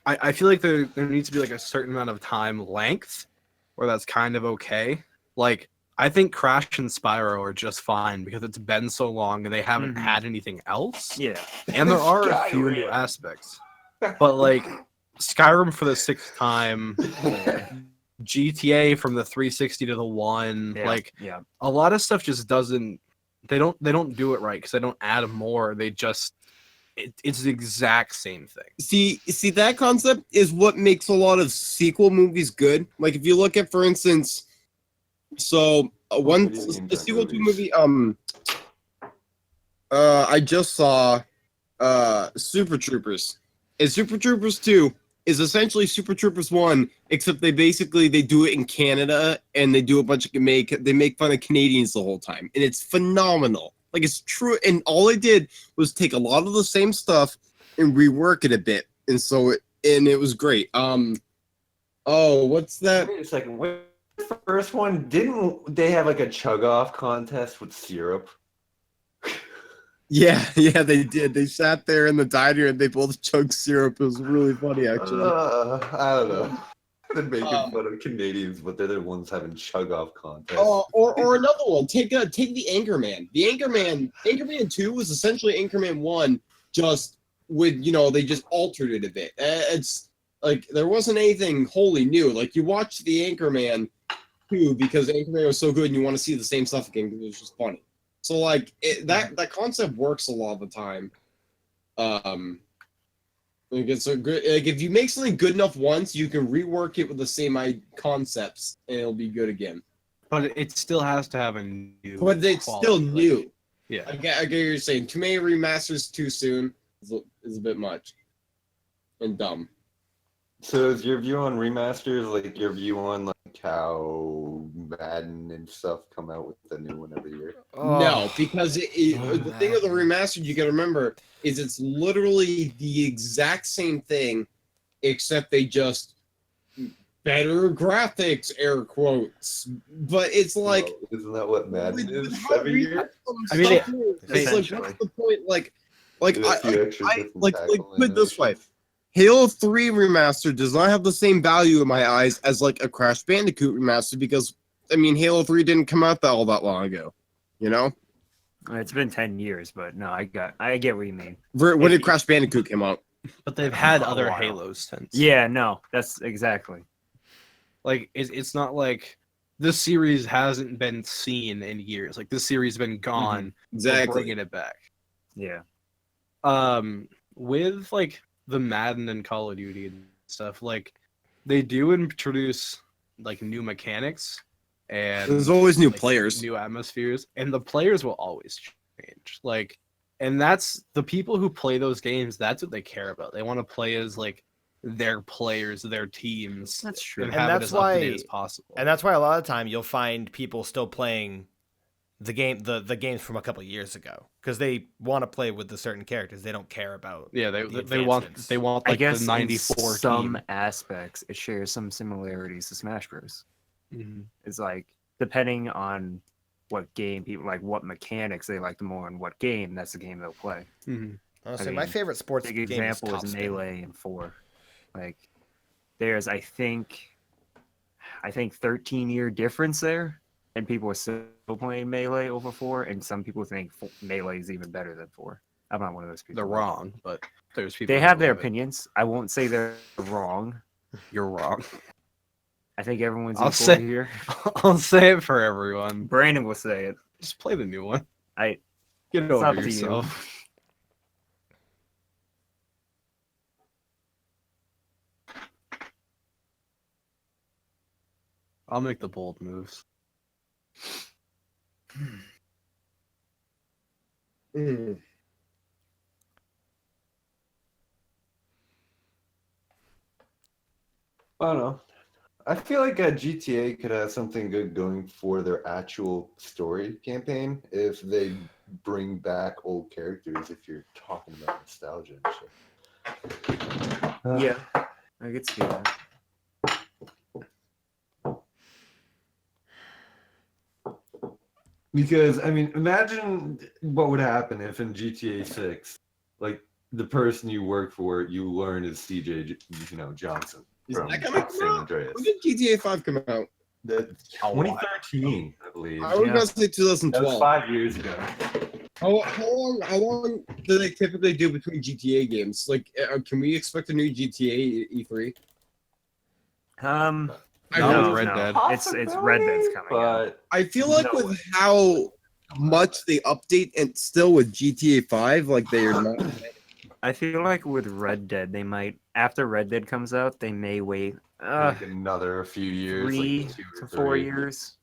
I feel like there needs to be like a certain amount of time length where that's kind of okay. Like I think Crash and Spyro are just fine because it's been so long and they haven't Mhm. had anything else. Yeah. And there are a few new Skyrim. aspects. But like Skyrim for the 6th time, GTA from the 360 to the 1, Yeah. like yeah. a lot of stuff just doesn't they don't do it right because they don't add more. They just it's the exact same thing. See that concept is what makes a lot of sequel movies good. Like if you look at, for instance, so one video games the aren't sequel to a movies. movie. I just saw Super Troopers. And Super Troopers 2 is essentially Super Troopers 1, except they do it in Canada and they do a bunch of they make fun of Canadians the whole time. And it's phenomenal. Like it's true, and all they did was take a lot of the same stuff and rework it a bit. And so it was great. Oh, what's that? Wait a second. Wait, the first one, didn't they have like a chug off contest with syrup? Yeah, they did. They sat there in the diner and they both chugged syrup. It was really funny, actually. I don't know. They're making Um, fun of Canadians, but they're the ones having chug off contests. Or another one. Take the Anchorman. The Anchorman 2 was essentially Anchorman 1, just with they just altered it a bit. It's like there wasn't anything wholly new. Like you watch the Anchorman 2 because Anchorman was so good and you want to see the same stuff again because it was just funny. So like that concept works a lot of the time. Like it's a good, like if you make something good enough once, you can rework it with the same concepts and it'll be good again. But it still has to have a new But it's still quality, like- new. yeah. I get what you're saying. Too many remasters too soon is a bit much and dumb. So is your view on remasters like your view on like how Madden and stuff come out with the new one every year? No, because the thing of the remastered you got to remember is it's literally the exact same thing, except they just better graphics, air quotes. But it's like, Well, isn't that what Madden with is how every year? I mean, stuff is, it's like essentially. what's the point? Like There's a few extra different like tackle put it this way. animations. Halo 3 remaster does not have the same value in my eyes as like a Crash Bandicoot remaster because I mean Halo 3 didn't come out all that long ago. You know? It's been 10 years, but no, I get what you mean. When did Crash Bandicoot come out? But they've had A other while. Halos since. Yeah, no, that's exactly. Like it's not like this series hasn't been seen in years. Like this series has been gone. We're Exactly. bringing it back. Yeah. With like the Madden and Call of Duty and stuff, like they do introduce like new mechanics and There's always new like, players. new atmospheres, and the players will always change. Like, and that's the people who play those games. That's what they care about. They want to play as like their players, their teams, That's true. and And have it that's as up to date why- as possible. And that's why a lot of the time you'll find people still playing the games from a couple years ago because they want to play with the certain characters. They don't care about yeah, the they want advancements. like I guess the '94 in some team. aspects it shares some similarities to Smash Bros. Mhm. It's like depending on what game people like, what mechanics they like the more, and what game, that's the game they'll play. Mhm. Honestly, I my mean, favorite sports Big game example is is Topspin. Melee and 4. Like, there's I think 13-year difference there, and people are still playing Melee over 4, and some people think Melee is even better than 4. I'm not one of those people. They're wrong, but there's people. They who have their believe it. opinions. I won't say they're wrong. You're wrong. I think everyone's I'll equal say- here. I'll say it for everyone. Brandon will say it. Just play the new one. I Get it It's over up to you. yourself. I'll make the bold moves. Mm. I don't know. I feel like GTA could have something good going for their actual story campaign if they bring back old characters. If you're talking about nostalgia and shit. Yeah, I could see that. Because I mean, imagine what would happen if in GTA 6, like the person you work for, you learn is CJ, Johnson Is from that gonna come San out? Andreas. When did GTA 5 come out? That 2013, I believe. I was Yeah. gonna say That was 2012. 5 years ago. How long do they typically do between GTA games? Like, can we expect a new GTA E3? I Not hope with Red Dead. It's Red Dead's coming out. But I feel like No with way. how much they update and still with GTA 5, like they are not. I feel like with Red Dead, they might after Red Dead comes out, they may wait like another few years, 3 like 2 to or 4 3, years.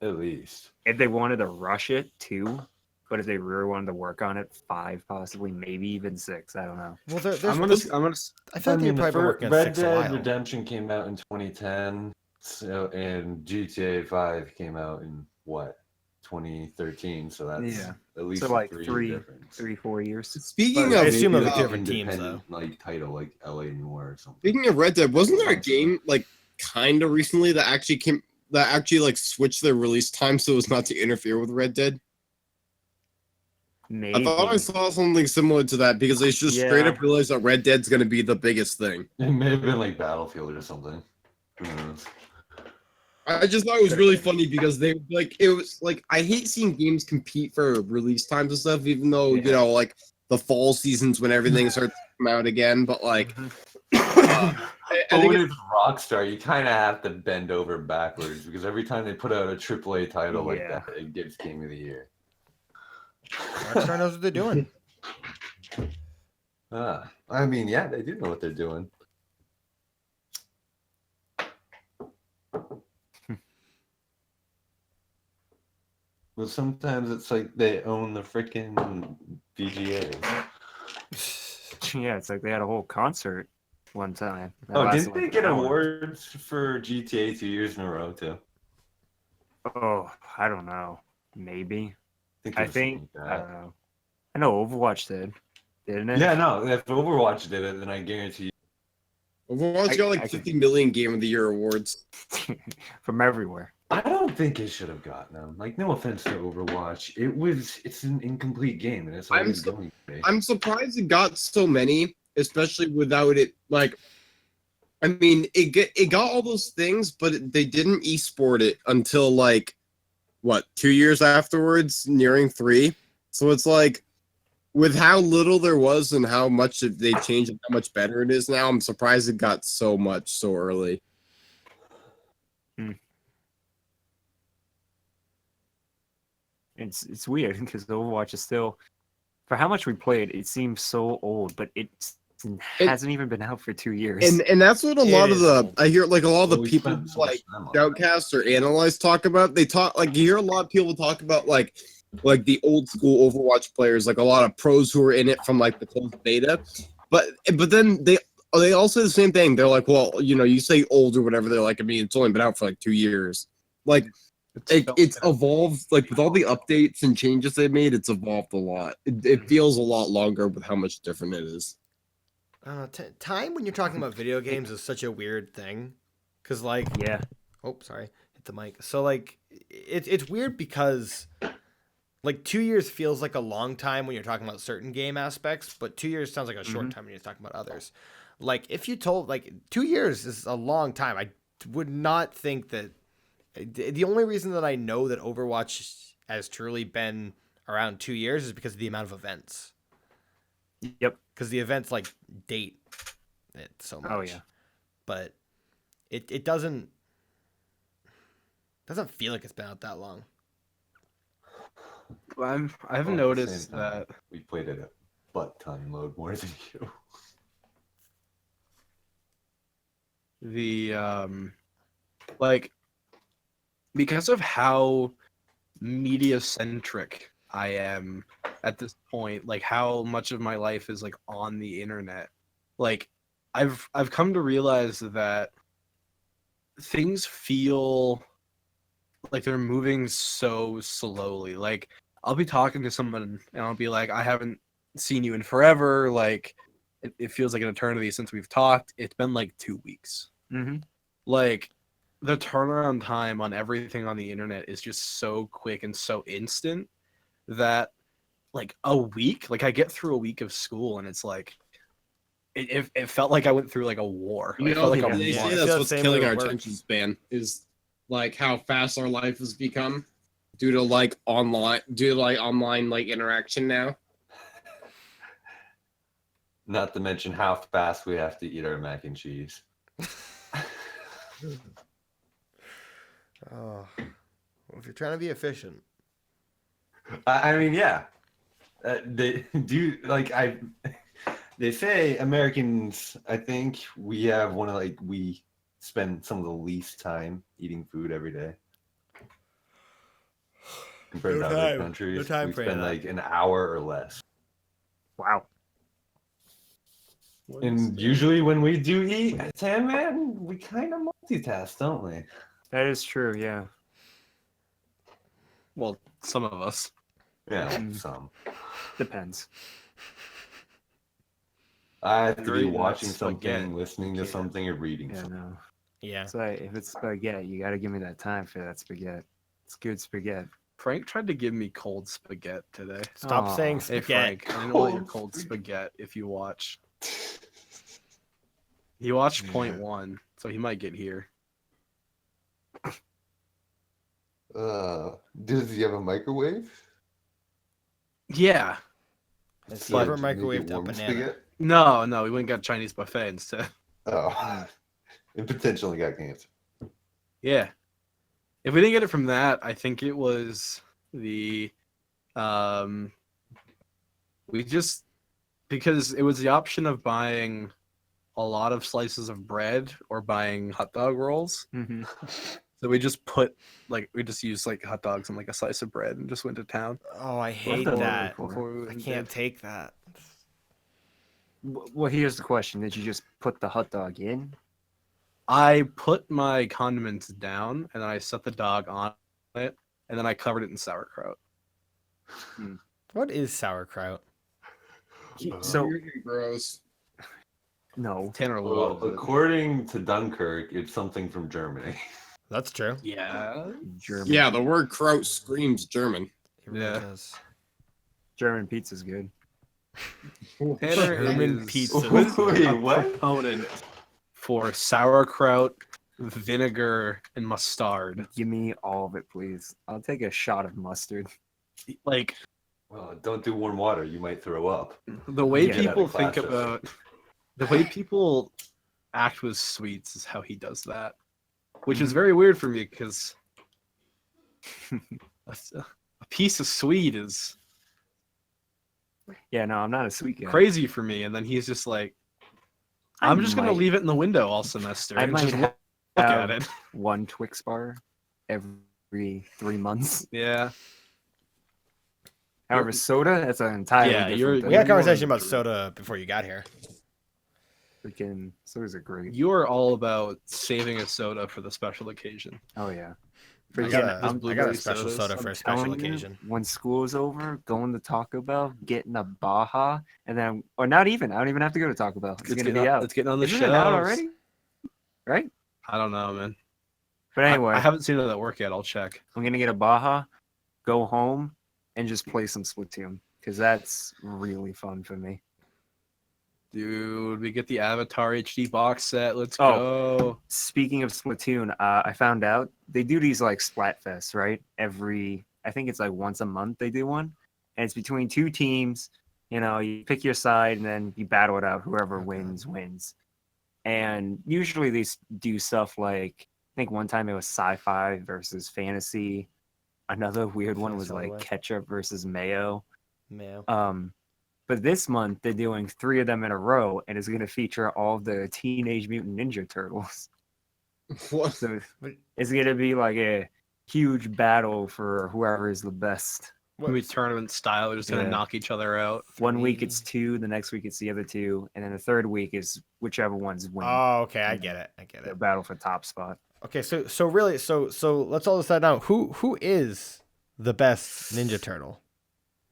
at least. If they wanted to rush it, 2. But if they really wanted to work on it, 5, possibly, maybe even 6. I don't know. Well, there's. I'm gonna. I feel like they've probably been working on Red 6 a Dead while. Redemption came out in 2010, so and GTA 5 came out in what 2013. So that's Yeah. at least So, like, 3 year difference. 3, 4 years. Speaking But I of, assume Maybe they'll be like different teams, independent, like title, like LA Noire or something. speaking of Red Dead, wasn't there a game like kind of recently that actually like switched their release time so as not to interfere with Red Dead? Maybe. I thought I saw something similar to that because they just straight Yeah. up realized that Red Dead's gonna be the biggest thing. It may have been like Battlefield or something. Who knows? I just thought it was really funny because it was like I hate seeing games compete for release times and stuff, even though Yeah. like the fall seasons when everything starts to come out again. But like, Mhm. I But think when it's Rockstar, you kind of have to bend over backwards because every time they put out a AAA title like Yeah. that, it gives Game of the Year. Rockstar knows what they're doing. I mean, yeah, they do know what they're doing. But sometimes it's like they own the freaking VGA. Yeah, it's like they had a whole concert one time. that Oh, lasted didn't they like get an hour. awards for GTA 2 years in a row too? Oh, I don't know. Maybe. it I was think something I like don't know. I know Overwatch did, didn't that. it? Yeah, no, if Overwatch did it, then I guarantee you. Overwatch got like I can- 50 million Game of the Year awards. From everywhere. I don't think it should have gotten them. Like, no offense to Overwatch, it's an incomplete game, and it's I'm always so- going to be. I'm surprised it got so many, especially without it. Like, I mean, it got all those things, but they didn't esport it until like what 2 years afterwards, nearing 3. So it's like, with how little there was and how much they changed and how much better it is now, I'm surprised it got so much so early. It's weird because Overwatch is still, for how much we played, it seems so old, but it hasn't even been out for 2 years. And that's what a lot of is the old. I hear like a lot of the Well, we people spent who, so much like time on it. Shoutcast or Analyze talk about. They talk like you hear a lot of people talk about like the old school Overwatch players, like a lot of pros who were in it from like the closed beta. But then they all say the same thing. They're like, well, you say old or whatever. They're like, I mean, it's only been out for like 2 years. Like it's evolved, like with all the updates and changes they made, it's evolved a lot. It feels a lot longer with how much different it is. Time when you're talking about video games is such a weird thing, because like, yeah. oh, sorry, hit the mic. So like, it's weird because like 2 years feels like a long time when you're talking about certain game aspects, but 2 years sounds like a short time when you're talking about others. Like if you told like 2 years is a long time, I would not think that. The only reason that I know that Overwatch has truly been around 2 years is because of the amount of events. Yep. Because the events like date it so much. Oh yeah. But it doesn't feel like it's been out that long. I've Well, at the noticed same time, that we played it a butt ton load more than you. the like because of how media centric I am at this point, like how much of my life is like on the internet. Like I've come to realize that things feel like they're moving so slowly. Like I'll be talking to someone and I'll be like, I haven't seen you in forever. Like it feels like an eternity since we've talked. It's been like 2 weeks. Mm-hmm. Like the turnaround time on everything on the internet is just so quick and so instant that like a week, like I get through a week of school and it's like it felt like I went through like a war. You It know, felt like a they Yeah. say month. I that's feel the what's same killing way our at work. attention span is like how fast our life has become due to like online like interaction now. Not to mention how fast we have to eat our mac and cheese. Oh, well, if you're trying to be efficient, I mean, yeah. They do like I. They say Americans. I think we have one of like we spend some of the least time eating food every day compared No to other time. countries. No time we for spend that. like an hour or less. Wow. And usually when we do eat, man, we kind of multitask, don't we? That is true. Yeah. Well, some of us. Yeah, Mm. some. Depends. I have to You're be eating that watching spaghetti. something, listening to Can't. something, or reading Yeah. something. No. yeah. So if it's spaghetti, you got to give me that time for that spaghetti. It's good spaghetti. Frank tried to give me cold spaghetti today. Stop Aw. saying Hey spaghetti. Frank, I didn't want your Cold cold spaghetti. spaghetti if you watch. He watched Yeah. point one, so he might get here. Does he have a microwave? Yeah. Has he But- ever microwaved a banana? No, we went and got Chinese buffet instead. Oh, it potentially got cancer. Yeah. If we didn't get it from that, I think it was the we just because it was the option of buying a lot of slices of bread or buying hot dog rolls. Mm-hmm. So we just used like hot dogs and like a slice of bread and just went to town. Oh, I hate done that. before. Before we I went can't to- take that. Well, here's the question: did you just put the hot dog in? I put my condiments down and then I set the dog on it and then I covered it in sauerkraut. What is sauerkraut? So Gross. no. Tanner Well, loves it. according to Dunkirk, it's something from Germany. That's true. Yeah. German. Yeah, the word kraut screams German. It really Yeah. does. German pizza's good. Tanner German is pizza. Wait, a what? proponent for sauerkraut, vinegar, and mustard. Give me all of it, please. I'll take a shot of mustard. Like Well, don't do warm water. You might throw up. the way Yeah. people Get out of think class, about the way people act with sweets is how he does that, which is very weird for me because a piece of sweet is Yeah, no, I'm not a sweet guy. crazy for me, and then he's just like, I'm just gonna might- leave it in the window all semester I and might just look have at it. one Twix bar every 3 months. Yeah. However, soda, that's an entirely Yeah, different you're- thing. We had a You're conversation more about soda before you got here. Freaking sodas are great. You are all about saving a soda for the special occasion. Oh yeah. I Freaking, got those a, I got a blueberry special sodas, soda for I'm a special telling you, occasion. when school is over, going to Taco Bell, getting a Baja, and then, or not even, I don't even have to go to Taco Bell. It's gonna be out. It's getting on the Isn't shelves. it out already? Right? I don't know, man. But anyway, I haven't seen it at work yet. I'll check. I'm gonna get a Baja, go home, and just play some Splatoon because that's really fun for me. Dude, we get the Avatar HD box set. Let's Oh. go. Speaking of Splatoon, I found out they do these like Splatfests, right? I think it's like once a month they do one, and it's between two teams. You know, you pick your side and then you battle it out. Whoever wins wins. And usually they do stuff like I think one time it was sci-fi versus fantasy. Another weird one was Sounds like like- ketchup versus mayo. Man. But this month they're doing 3 of them in a row, and it's going to feature all the Teenage Mutant Ninja Turtles. What? So it's going to be like a huge battle for whoever is the best What- Gonna be tournament style. They're just gonna Yeah. knock each other out. One week it's 2, the next week it's the other 2, and then the third week is whichever ones win Oh, okay, I get it. I get the it. battle for top spot. Okay, so really, so let's all decide now. Who is the best Ninja Turtle?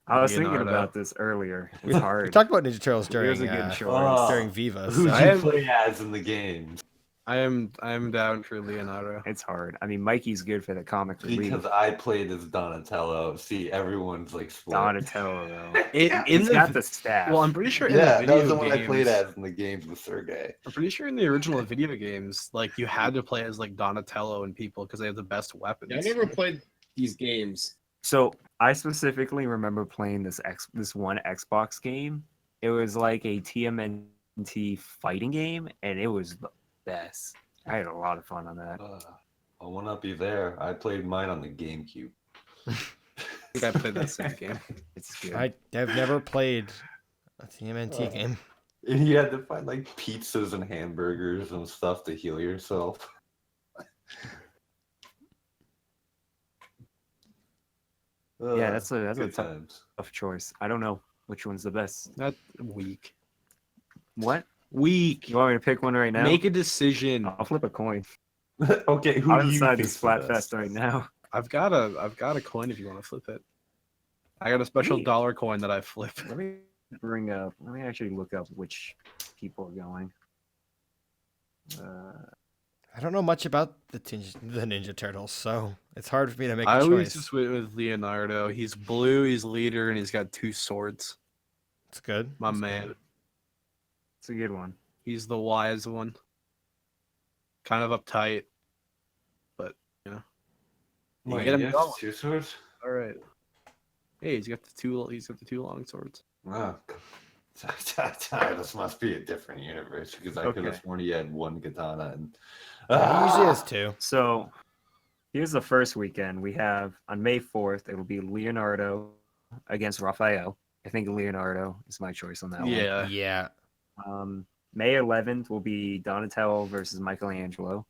I was thinking Leonardo. about this earlier. It's We hard. talked about Ninja Turtles during Here's a good choice. during Viva. Who'd so- you am- play as in the games? I'm down for Leonardo. It's hard. I mean, Mikey's good for the comic relief. Because I played as Donatello. See, everyone's like split. Donatello, though. In He's the got the staff. well, I'm pretty sure in Yeah, the that was video the one I played games- as in the games with Sergey. I'm pretty sure in the original video games, like you had to play as like Donatello and people because they have the best weapons. Yeah, I never played these games. So I specifically remember playing this one Xbox game. It was like a TMNT fighting game, and it was the best. I had a lot of fun on that. I will not be there. I played mine on the GameCube. I think I played that same game. It's good. I have never played a TMNT game. And you had to find like pizzas and hamburgers and stuff to heal yourself. Yeah, that's a good tough, times. tough choice. I don't know which one's the best. Not weak. What? Weak. You want me to pick one right now? Make a decision. I'll flip a coin. Okay, who I'll do you decide think's this the Splatfest best? right now. I've got a coin if you want to flip it. I got a special Neat. dollar coin that I flip. Let me let me actually look up which people are going. I don't know much about the Ninja Turtles, so it's hard for me to make I a always choice. just went with Leonardo. He's blue, he's leader, and he's got 2 swords. It's good. My It's man. good. It's a good one. He's the wise one. Kind of uptight. Wait, get him he has going. 2 swords? All right. Hey, he's got the two long swords. Wow. This must be a different universe because I could have Okay. sworn he had 1 katana and He usually has 2. So here's the first weekend. We have on May 4th, it will be Leonardo against Raphael. I think Leonardo is my choice on that Yeah. Yeah. one. May 11th will be Donatello versus Michelangelo.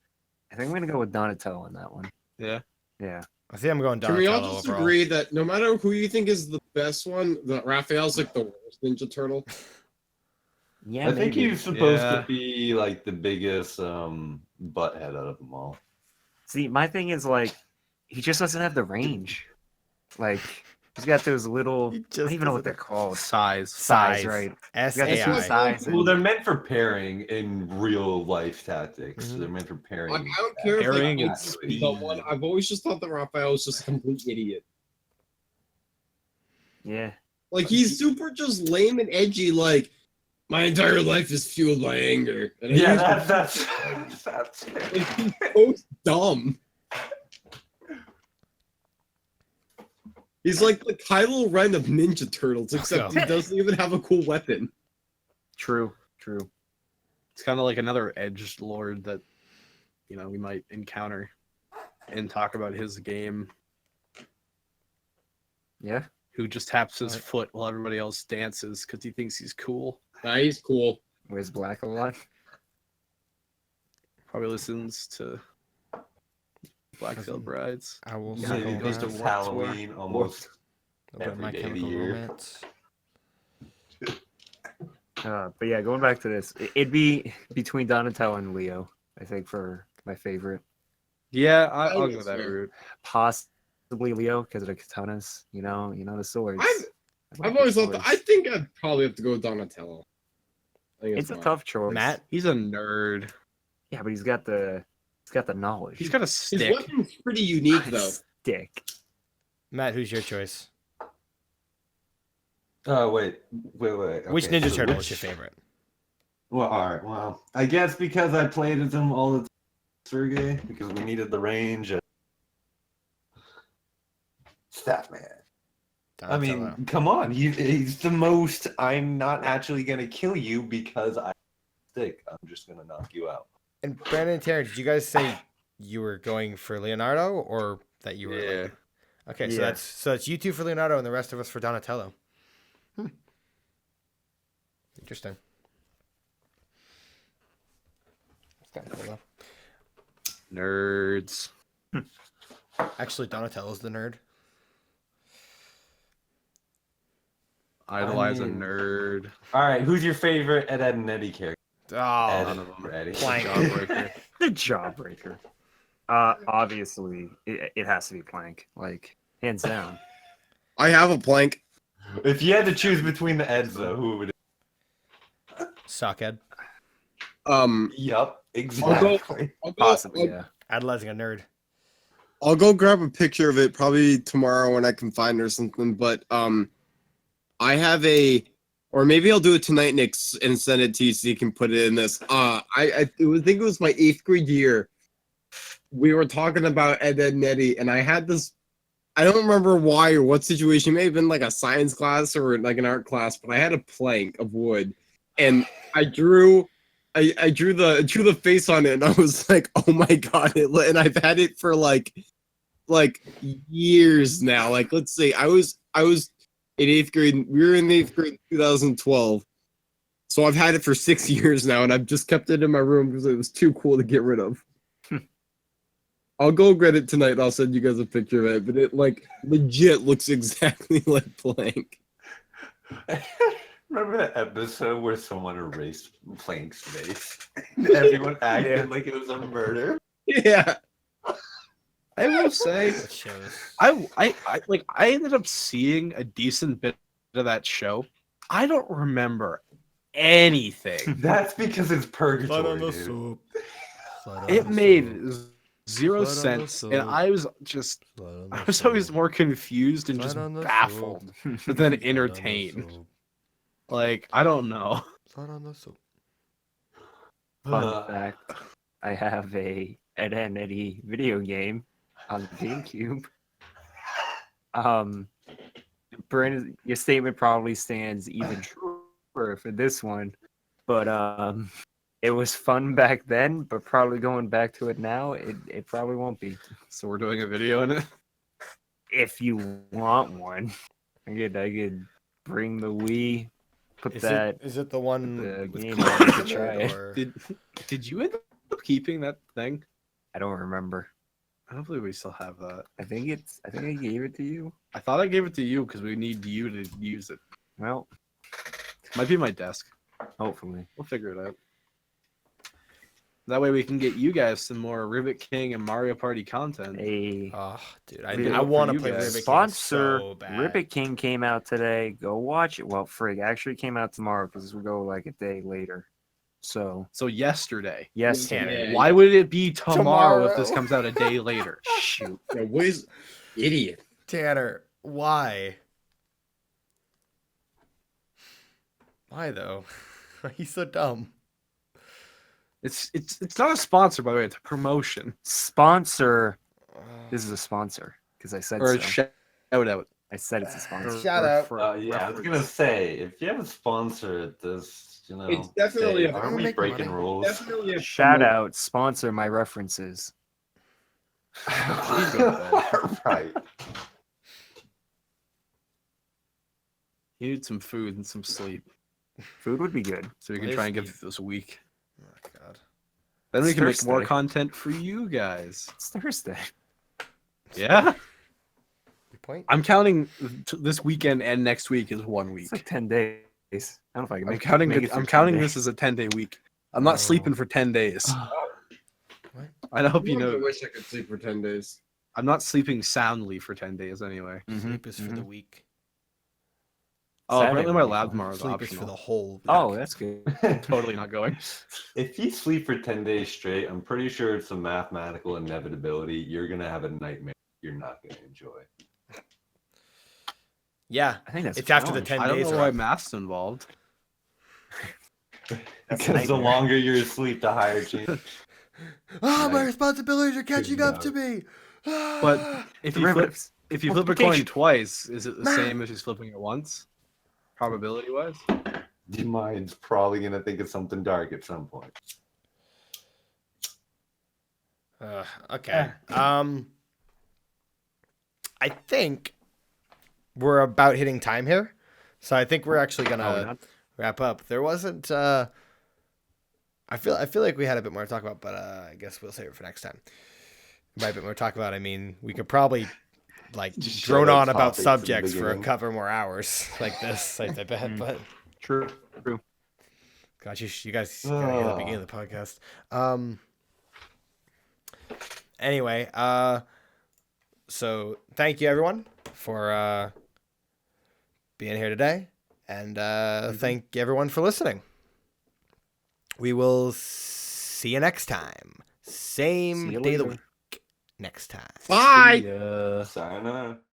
I think I'm going to go with Donatello on that one. Yeah. Yeah. I think I'm going Can we all Donatello just overall. agree that no matter who you think is the best one, that Raphael's like the worst Ninja Turtle? Yeah, I think maybe. he's supposed Yeah. to be like the biggest butthead out of them all. See, my thing is like, he just doesn't have the range. Like, he's got those little, He I just don't even know what doesn't they're called. Size. Size, right? S You got A the two I. sides. Well, they're meant for pairing in real life tactics. Mhm. They're meant for pairing. Like, I don't care if Pairing like, and it's speed. someone. I've always just thought that Raphael was just a complete idiot. Yeah. Like he's super just lame and edgy. Like my entire life is fueled by anger. And I Yeah, use- that's like, he's so dumb. He's like the Kylo Ren of Ninja Turtles, except he doesn't even have a cool weapon. True. True. It's kind of like another edge lord that we might encounter and talk about his game, Yeah. who just taps his Right. foot while everybody else dances because he thinks he's cool. Nah, he's cool. Where's Black a lot? Probably listens to Blackfield Brides. I will Yeah, circle It goes to back. Halloween almost. Look at My every day of the Chemical year. Romance. But yeah, going back to this, it'd be between Donatello and Leo, I think, for my favorite. Yeah, I I'll think go that so. route. Possibly Leo because of the katanas, the swords. I've always thought that. I think I'd probably have to go with Donatello. I think It's a mine. tough choice. Matt, He's a nerd. Yeah, but he's got the knowledge. He's got a His stick. weapon's pretty unique though. Stick. Matt, who's your choice? Oh wait. Which okay, Ninja so Turtle which- is your favorite? Well, all right. Well, I guess because I played as him all the time, Sergey, because we needed the range. And... Staff man. I Donatello. mean, come on. He's the most. I'm not actually gonna kill you because I stick. I'm just gonna knock you out. And Brandon and Terry, did you guys say you were going for Leonardo or that you were? Yeah. Like... Okay, so Yeah. that's you two for Leonardo and the rest of us for Donatello. Interesting. That's kind of cool though. Nerds. Actually, Donatello's the nerd. Idolize mean- a nerd. All right, who's your favorite Ed, Ed and Eddie character? Ed Oh, or Eddie? Plank. Jawbreaker. The Jawbreaker. Obviously, it has to be Plank. Like, hands down. I have a plank. If you had to choose between the Eds, though, who would it? Sockhead. Yup, exactly. Possibly, yeah. Idolizing a nerd. I'll go grab a picture of it probably tomorrow when I can find it or something. But I have a, or maybe I'll do it tonight, Nick, and send it to you so you can put it in this. I think it was my 8th grade year. We were talking about Ed, Ed and Eddie, and I had this. I don't remember why or what situation. It may have been like a science class or like an art class, but I had a plank of wood, and I drew the face on it, and I was like, oh my god! And I've had it for like years now. Like, let's say I was in 8th grade. We were in 8th grade in 2012, so I've had it for 6 years now, and I've just kept it in my room because it was too cool to get rid of. I'll go get it tonight. And I'll send you guys a picture of it, but it like legit looks exactly like Plank. Remember that episode where someone erased Plank's face? And everyone acted like it was a murder. Yeah. I will say, What shows? I ended up seeing a decent bit of that show. I don't remember anything. That's because it's purgatory, dude. soup. It made zero sense, and I was always more confused and just baffled than entertained. Like, I don't know. Fun Uh, fact: I have a Ed, Ed and Eddie video game on the GameCube. Brandon, your statement probably stands even truer for this one, but it was fun back then. But probably going back to it now, it probably won't be. So we're doing a video in it. If you want one, I could bring the Wii. Put Is that. it the one the with game colors on it to in try it. or- Did you end up keeping that thing? I don't remember. I don't believe we still have that. I think I gave it to you. I thought I gave it to you because we need you to use it. Well, Might be my desk. hopefully. We'll figure it out. That way we can get you guys some more Rivet King and Mario Party content. A Oh, dude, Video I for want to you play guys. Rivet King sponsor so bad. Ribbit King came out today. Go watch it. Well, frig, actually came out tomorrow because we go like a day later. So So yesterday. yes, Tanner. Why would it be tomorrow if this Tomorrow. comes out a day later? shoot. Yeah, what is idiot? Tanner, why? Why though? He's so dumb. It's not a sponsor, by the way. It's a promotion Sponsor. This is a sponsor because I said or a so. shout out. I said it's a sponsor. Shout out. yeah, I was gonna say, if you have a sponsor at this, It's definitely a- aren't we Make breaking money. rules? Definitely a Shout out. Sponsor my references. Right. You need some food and some sleep, Food would be good. so we can Please try and get eat. through this week. Oh god. Then we It's can make more Thursday. content for you guys. It's Thursday. Yeah, Good point. I'm counting this weekend and next week as 1 week. It's like 10 days. I don't know if I can I'm make counting. make it I'm through 10 counting days. this as a 10-day week. I'm not Oh. sleeping for 10 days. What? I hope you I know. wish I could sleep for 10 days. I'm not sleeping soundly for 10 days anyway. Mhm, Sleep is for the mhm. week. Oh, Saturday apparently would my be lab fun. tomorrow is Sleep is for optional. the whole week. Oh, that's good. Totally not going. If you sleep for 10 days straight, I'm pretty sure it's a mathematical inevitability. You're gonna have a nightmare you're not gonna enjoy. Yeah. I think that's It's after the challenge. 10 I don't days know are why up. math's involved. That's a Because the nightmare. longer you're asleep, the higher chance. Ah, my Right. responsibilities are catching up to me. But if you flip, Derivatives. if you flip a coin Multiplication. twice, is it the same as just flipping it once? Probability wise? Your mind's probably gonna think of something dark at some point. Okay. I think we're about hitting time here, so I think we're actually Oh, we're gonna not? wrap up. There wasn't. I feel like we had a bit more to talk about, but I guess we'll save it for next time. By a bit more to talk about, I mean we could probably like Just drone shout out on about topics in the subjects for a beginning. couple more hours like this. I bet, but True. gosh, you guys gotta hear the beginning of the podcast. Anyway, so thank you everyone for being here today, and thank everyone for listening. We will see you next time. See Same you day of the later. week next time. Bye. Yeah. Sayonara.